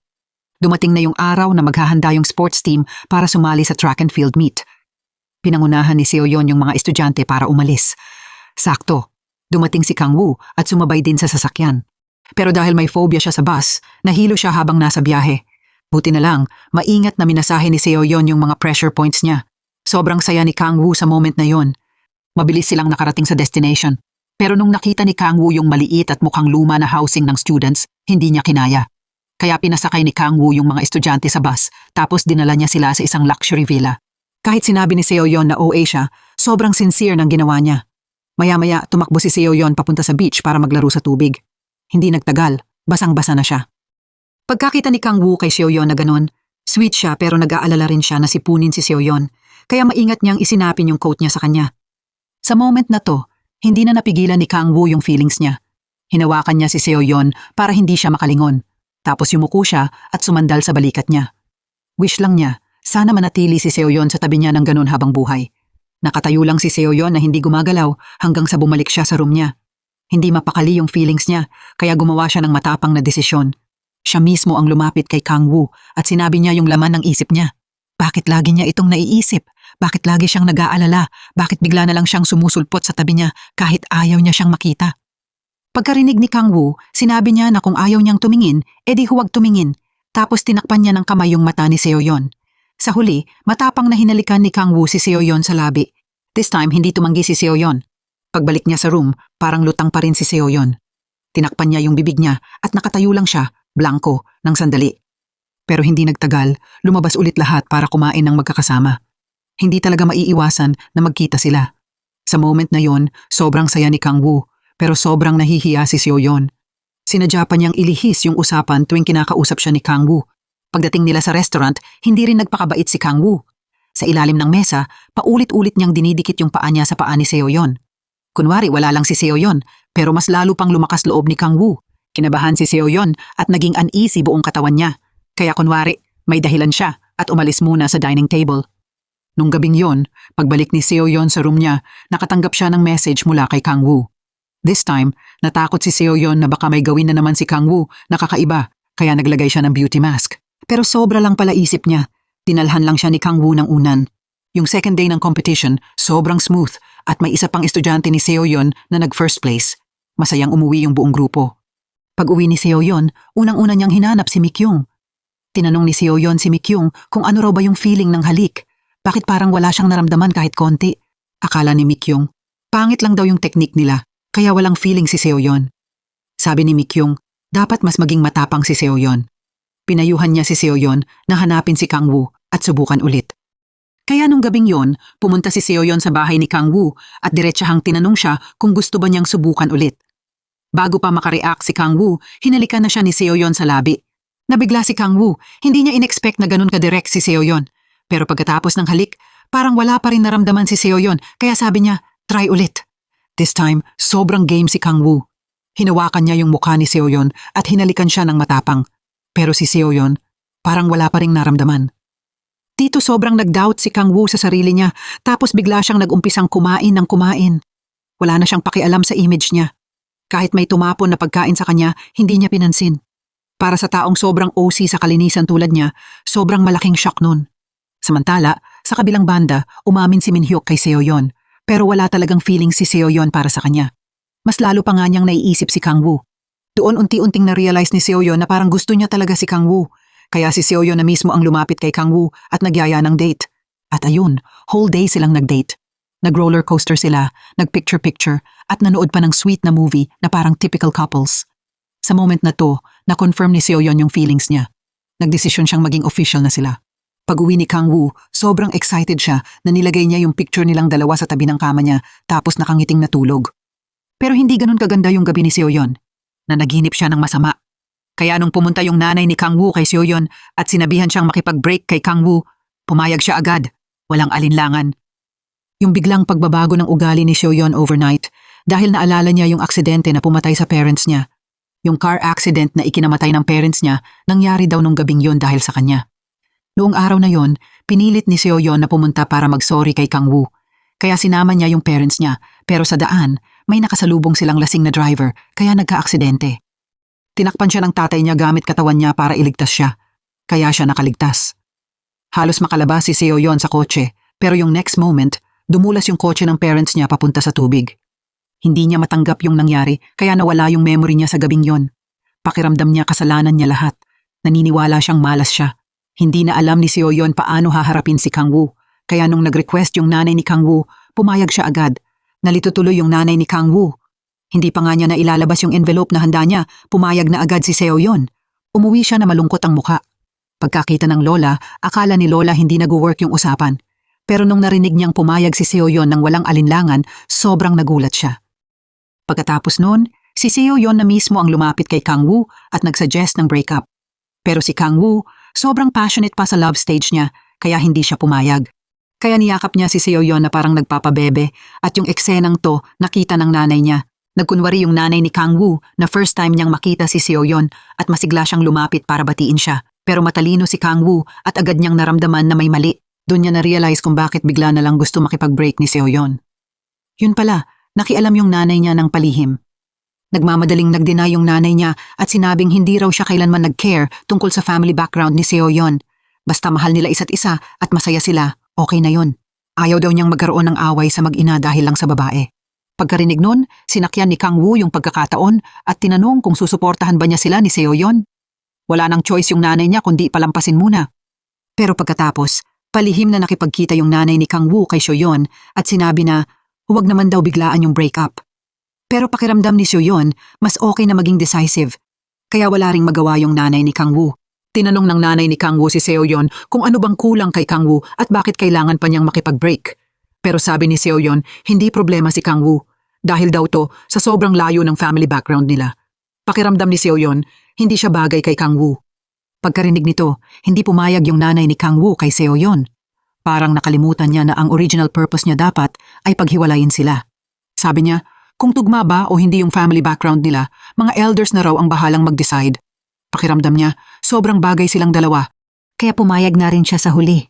Dumating na yung araw na maghahanda yung sports team para sumali sa track and field meet. Pinangunahan ni Seo-yeon yung mga estudyante para umalis. Sakto, dumating si Kang Woo at sumabay din sa sasakyan. Pero dahil may phobia siya sa bus, nahilo siya habang nasa biyahe. Buti na lang, maingat na minasahe ni Seo-yeon yung mga pressure points niya. Sobrang saya ni Kang Woo sa moment na yon. Mabilis silang nakarating sa destination. Pero nung nakita ni Kang Woo yung maliit at mukhang luma na housing ng students, hindi niya kinaya. Kaya pinasakay ni Kang Woo yung mga estudyante sa bus, tapos dinala niya sila sa isang luxury villa. Kahit sinabi ni Seo-yeon na OA siya, sobrang sincere ng ginawa niya. Maya-maya, tumakbo si Seo-yeon papunta sa beach para maglaro sa tubig. Hindi nagtagal, basang-basa na siya. Pagkakita ni Kang Woo kay Seo-yeon na ganun, sweet siya pero nag-aalala rin siya na sipunin si Seo-yeon, kaya maingat niyang isinapin yung coat niya sa kanya. Sa moment na to, hindi na napigilan ni Kang Woo yung feelings niya. Hinawakan niya si Seo-yeon para hindi siya makalingon. Tapos yumuko siya at sumandal sa balikat niya. Wish lang niya, sana manatili si Seo-yeon sa tabi niya ng ganun habang buhay. Nakatayo lang si Seo-yeon na hindi gumagalaw hanggang sa bumalik siya sa room niya. Hindi mapakali yung feelings niya, kaya gumawa siya ng matapang na desisyon. Siya mismo ang lumapit kay Kang Woo at sinabi niya yung laman ng isip niya. Bakit lagi niya itong naiisip? Bakit lagi siyang nag-aalala? Bakit bigla na lang siyang sumusulpot sa tabi niya kahit ayaw niya siyang makita? Pagkarinig ni Kang Woo, sinabi niya na kung ayaw niyang tumingin, edi huwag tumingin. Tapos tinakpan niya ng kamay yung mata ni Seo-yeon. Sa huli, matapang na hinalikan ni Kang Woo si Seo-yeon sa labi. This time, hindi tumanggi si Seo-yeon. Pagbalik niya sa room, parang lutang pa rin si Seo-yeon. Tinakpan niya yung bibig niya at nakatayo lang siya, blanko, ng sandali. Pero hindi nagtagal, lumabas ulit lahat para kumain ng magkakasama. Hindi talaga maiiwasan na magkita sila. Sa moment na yon, sobrang saya ni Kang Woo, pero sobrang nahihiya si Seo-yeon. Sinadya pa niyang ilihis yung usapan tuwing kinakausap siya ni Kang Woo. Pagdating nila sa restaurant, hindi rin nagpakabait si Kang Woo. Sa ilalim ng mesa, paulit-ulit niyang dinidikit yung paa niya sa paa ni Seo-yeon. Kunwari wala lang si Seo-yeon, pero mas lalo pang lumakas loob ni Kang Woo. Kinabahan si Seo-yeon at naging uneasy buong katawan niya. Kaya kunwari, may dahilan siya at umalis muna sa dining table. Nung gabing yon, pagbalik ni Seo-yeon sa room niya, nakatanggap siya ng message mula kay Kang Woo. This time, natakot si Seo-yeon na baka may gawin na naman si Kang Woo na kakaiba, kaya naglagay siya ng beauty mask. Pero sobra lang pala isip niya. Dinalhan lang siya ni Kang Woo ng unan. Yung second day ng competition, sobrang smooth at may isa pang estudyante ni Seo-yeon na nag-first place. Masayang umuwi yung buong grupo. Pag-uwi ni Seo-yeon, unang-una niyang hinanap si Mi-kyung. Tinanong ni Seo-yeon si Mi-kyung kung ano raw ba yung feeling ng halik. Bakit parang wala siyang naramdaman kahit konti? Akala ni Mi-kyung, pangit lang daw yung technique nila, kaya walang feeling si Seo-yeon. Sabi ni Mi-kyung, dapat mas maging matapang si Seo-yeon. Pinayuhan niya si Seo-yeon na hanapin si Kang Woo at subukan ulit. Kaya nung gabing yon, pumunta si Seo-yeon sa bahay ni Kang Woo at diretsahang tinanong siya kung gusto ba niyang subukan ulit. Bago pa makareact si Kang Woo, hinalikan na siya ni Seo-yeon sa labi. Nabigla si Kang Woo, hindi niya inexpect na ganun ka-direct si Seo-yeon. Pero pagkatapos ng halik, parang wala pa rin naramdaman si Seo-yeon, kaya sabi niya, try ulit. This time, sobrang game si Kang Woo. Hinawakan niya yung mukha ni Seo-yeon at hinalikan siya ng matapang. Pero si Seo-yeon, parang wala pa rin naramdaman. Dito sobrang nag-doubt si Kang Woo sa sarili niya, tapos bigla siyang nag-umpisang kumain ng kumain. Wala na siyang pakialam sa image niya. Kahit may tumapon na pagkain sa kanya, hindi niya pinansin. Para sa taong sobrang OC sa kalinisan tulad niya, sobrang malaking shock nun. Samantala, sa kabilang banda, umamin si Minhyuk kay Seoyeon, pero wala talagang feeling si Seoyeon para sa kanya. Mas lalo pa nga niyang naiisip si Kangwoo. Doon unti-unting na-realize ni Seoyeon na parang gusto niya talaga si Kangwoo, kaya si Seoyeon na mismo ang lumapit kay Kangwoo at nagyaya ng date. At ayun, whole day silang nag-date. Nag-roller coaster sila, nag-picture-picture, at nanood pa ng sweet na movie na parang typical couples. Sa moment na to, na-confirm ni Seoyeon yung feelings niya. Nagdesisyon siyang maging official na sila. Pag-uwi ni Kangwoo, sobrang excited siya na nilagay niya yung picture nilang dalawa sa tabi ng kama niya tapos nakangiting natulog. Pero hindi ganun kaganda yung gabi ni Seoyeon, na naginip siya ng masama. Kaya nung pumunta yung nanay ni Kangwoo kay Seoyeon at sinabihan siyang makipag-break kay Kangwoo, pumayag siya agad, walang alinlangan. Yung biglang pagbabago ng ugali ni Seoyeon overnight dahil naalala niya yung aksidente na pumatay sa parents niya. Yung car accident na ikinamatay ng parents niya nangyari daw nung gabing yon dahil sa kanya. Noong araw na yon, pinilit ni Seoyeon na pumunta para mag-sorry kay Kangwoo. Kaya sinama niya yung parents niya, pero sa daan, may nakasalubong silang lasing na driver kaya nagka-aksidente. Tinakpan siya ng tatay niya gamit katawan niya para iligtas siya. Kaya siya nakaligtas. Halos makalabas si Seoyeon sa kotse, pero yung next moment, dumulas yung kotse ng parents niya papunta sa tubig. Hindi niya matanggap yung nangyari kaya nawala yung memory niya sa gabing yon. Pakiramdam niya kasalanan niya lahat. Naniniwala siyang malas siya. Hindi na alam ni Seoyeon paano haharapin si Kangwoo. Kaya nung nag-request yung nanay ni Kangwoo, pumayag siya agad. Nalito tuloy yung nanay ni Kangwoo. Hindi pa nga niya na ilalabas yung envelope na handa niya, pumayag na agad si Seoyeon. Umuwi siya na malungkot ang muka. Pagkakita ng lola, akala ni lola hindi nag-work yung usapan. Pero nung narinig niyang pumayag si Seoyeon ng walang alinlangan, sobrang nagulat siya. Pagkatapos noon, si Seoyeon na mismo ang lumapit kay Kangwoo at nagsuggest ng breakup. Pero si Kangwoo, sobrang passionate pa sa love stage niya, kaya hindi siya pumayag. Kaya niyakap niya si Seoyeon na parang nagpapabebe at yung eksenang to nakita ng nanay niya. Nagkunwari yung nanay ni Kangwoo na first time niyang makita si Seoyeon at masigla siyang lumapit para batiin siya. Pero matalino si Kangwoo at agad niyang naramdaman na may mali. Doon niya na-realize kung bakit bigla na lang gusto makipag-break ni Seoyeon. Yun pala, nakialam yung nanay niya ng palihim. Nagmamadaling nag-deny yung nanay niya at sinabing hindi raw siya kailanman nag-care tungkol sa family background ni Seoyeon. Basta mahal nila isa't isa at masaya sila, okay na yun. Ayaw daw niyang magkaroon ng away sa mag-ina dahil lang sa babae. Pagkarinig nun, sinakyan ni Kangwoo yung pagkakataon at tinanong kung susuportahan ba niya sila ni Seoyeon. Wala nang choice yung nanay niya kundi palampasin muna. Pero pagkatapos, palihim na nakipagkita yung nanay ni Kangwoo kay Seoyeon at sinabi na huwag naman daw biglaan yung breakup. Pero pakiramdam ni Seoyeon, mas okay na maging decisive. Kaya wala ring magawa yung nanay ni Kangwoo. Tinanong ng nanay ni Kangwoo si Seoyeon kung ano bang kulang kay Kangwoo at bakit kailangan pa niyang makipag-break. Pero sabi ni Seoyeon, hindi problema si Kangwoo. Dahil daw to sa sobrang layo ng family background nila. Pakiramdam ni Seoyeon, hindi siya bagay kay Kangwoo. Pagkarinig nito, hindi pumayag yung nanay ni Kangwoo kay Seoyeon. Parang nakalimutan niya na ang original purpose niya dapat ay paghiwalayin sila. Sabi niya, kung tugma ba o hindi yung family background nila, mga elders na raw ang bahalang mag-decide. Pakiramdam niya, sobrang bagay silang dalawa. Kaya pumayag na rin siya sa huli.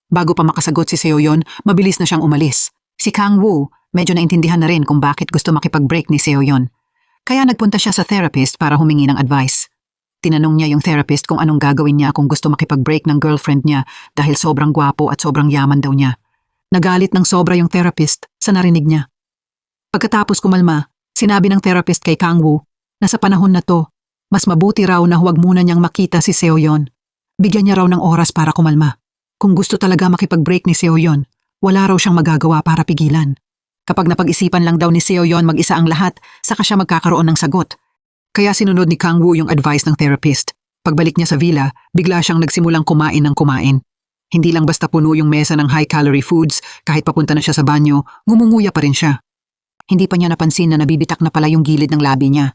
Bago pa makasagot si Seoyeon, mabilis na siyang umalis. Si Kangwoo, medyo naintindihan na rin kung bakit gusto makipag-break ni Seoyeon. Kaya nagpunta siya sa therapist para humingi ng advice. Tinanong niya yung therapist kung anong gagawin niya kung gusto makipag-break ng girlfriend niya dahil sobrang gwapo at sobrang yaman daw niya. Nagalit ng sobra yung therapist sa narinig niya. Pagkatapos kumalma, sinabi ng therapist kay Kangwoo na sa panahon na to, mas mabuti raw na huwag muna niyang makita si Seoyeon. Bigyan niya raw ng oras para kumalma. Kung gusto talaga makipag-break ni Seoyeon, wala raw siyang magagawa para pigilan. Kapag napag-isipan lang daw ni Seoyeon mag-isa ang lahat, saka siya magkakaroon ng sagot. Kaya sinunod ni Kangwoo yung advice ng therapist. Pagbalik niya sa villa, bigla siyang nagsimulang kumain ng kumain. Hindi lang basta puno yung mesa ng high-calorie foods, kahit papunta na siya sa banyo, ngumunguya pa rin siya. Hindi pa niya napansin na nabibitak na pala yung gilid ng labi niya.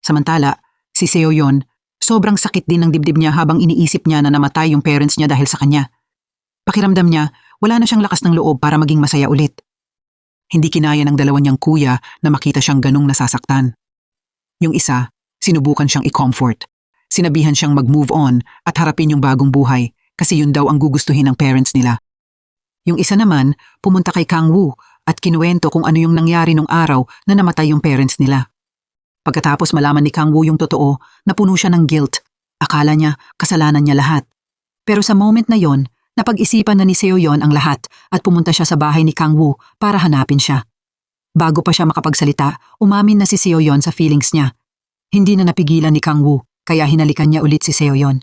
Samantala, si Seoyeon, sobrang sakit din ng dibdib niya habang iniisip niya na namatay yung parents niya dahil sa kanya. Pakiramdam niya, wala na siyang lakas ng loob para maging masaya ulit. Hindi kinaya ng dalawa niyang kuya na makita siyang ganung nasasaktan. Yung isa, sinubukan siyang i-comfort. Sinabihan siyang mag-move on at harapin yung bagong buhay kasi yun daw ang gugustuhin ng parents nila. Yung isa naman, pumunta kay Kangwoo at kinuwento kung ano yung nangyari nung araw na namatay yung parents nila. Pagkatapos malaman ni Kang Woo yung totoo, napuno siya ng guilt. Akala niya kasalanan niya lahat. Pero sa moment na yon, napag-isipan na ni Seo-yeon ang lahat at pumunta siya sa bahay ni Kang Woo para hanapin siya. Bago pa siya makapagsalita, umamin na si Seo-yeon sa feelings niya. Hindi na napigilan ni Kang Woo, kaya hinalikan niya ulit si Seo-yeon.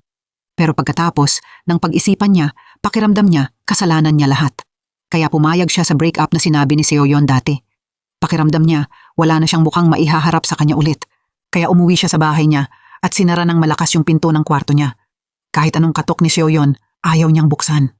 Pero pagkatapos, ng pag-isipan niya, pakiramdam niya, kasalanan niya lahat. Kaya pumayag siya sa break-up na sinabi ni Seo-yeon dati. Pakiramdam niya, wala na siyang mukhang maihaharap sa kanya ulit. Kaya umuwi siya sa bahay niya at sinara ng malakas yung pinto ng kwarto niya. Kahit anong katok ni Seo-yeon, ayaw niyang buksan.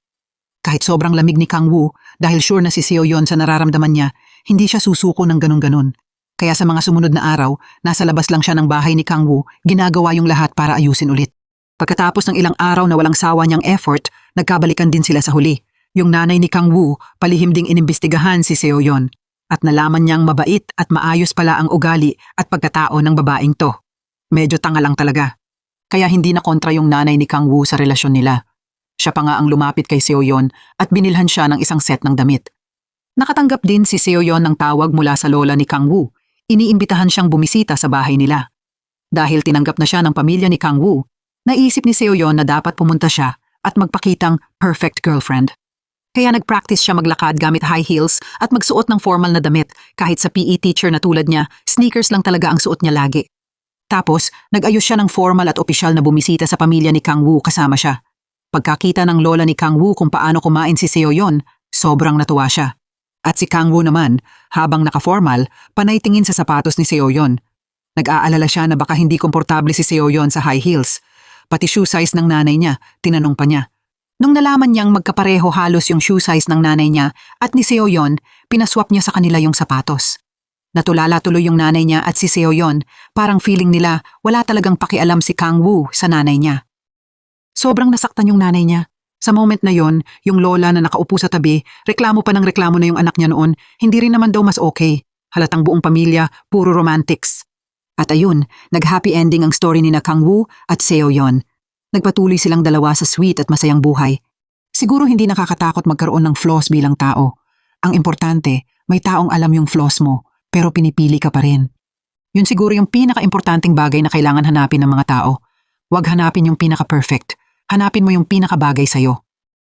Kahit sobrang lamig ni Kang Woo, dahil sure na si Seo-yeon sa nararamdaman niya, hindi siya susuko ng ganun-ganun. Kaya sa mga sumunod na araw, nasa labas lang siya ng bahay ni Kang Woo, ginagawa yung lahat para ayusin ulit. Pagkatapos ng ilang araw na walang sawa niyang effort, nagkabalikan din sila sa huli. Yung nanay ni Kang Woo, palihim ding inimbestigahan si Seo-yeon. At nalaman niyang mabait at maayos pala ang ugali at pagkatao ng babaeng to. Medyo tanga lang talaga. Kaya hindi na kontra yung nanay ni Kang Woo sa relasyon nila. Siya pa nga ang lumapit kay Seo-yeon at binilhan siya ng isang set ng damit. Nakatanggap din si Seo-yeon ng tawag mula sa lola ni Kang Woo. Iniimbitahan siyang bumisita sa bahay nila. Dahil tinanggap na siya ng pamilya ni Kang Woo, naisip ni Seo-yeon na dapat pumunta siya at magpakitang perfect girlfriend. Kaya nag-practice siya maglakad gamit high heels at magsuot ng formal na damit kahit sa PE teacher na tulad niya, sneakers lang talaga ang suot niya lagi. Tapos, nag-ayos siya ng formal at opisyal na bumisita sa pamilya ni Kang Woo kasama siya. Pagkakita ng lola ni Kang Woo kung paano kumain si Seo-yeon, sobrang natuwa siya. At si Kang Woo naman, habang naka-formal, panay tingin sa sapatos ni Seo-yeon. Nag-aalala siya na baka hindi komportable si Seo-yeon sa high heels. Pati shoe size ng nanay niya, tinanong pa niya. Nung nalaman niyang magkapareho halos yung shoe size ng nanay niya at ni Seo-yeon, pinaswap niya sa kanila yung sapatos. Natulala tuloy yung nanay niya at si Seo-yeon, parang feeling nila wala talagang pakialam si Kang Woo sa nanay niya. Sobrang nasaktan yung nanay niya. Sa moment na yon, yung lola na nakaupo sa tabi, reklamo pa ng reklamo na yung anak niya noon, hindi rin naman daw mas okay. Halatang buong pamilya, puro romantics. At ayun, nag-happy ending ang story ni na Kang Woo at Seo-yeon. Nagpatuloy silang dalawa sa sweet at masayang buhay. Siguro hindi nakakatakot magkaroon ng flaws bilang tao. Ang importante, may taong alam yung flaws mo, pero pinipili ka pa rin. Yun siguro yung pinaka-importanting bagay na kailangan hanapin ng mga tao. Huwag hanapin yung pinaka-perfect. Hanapin mo yung pinaka-bagay sa'yo.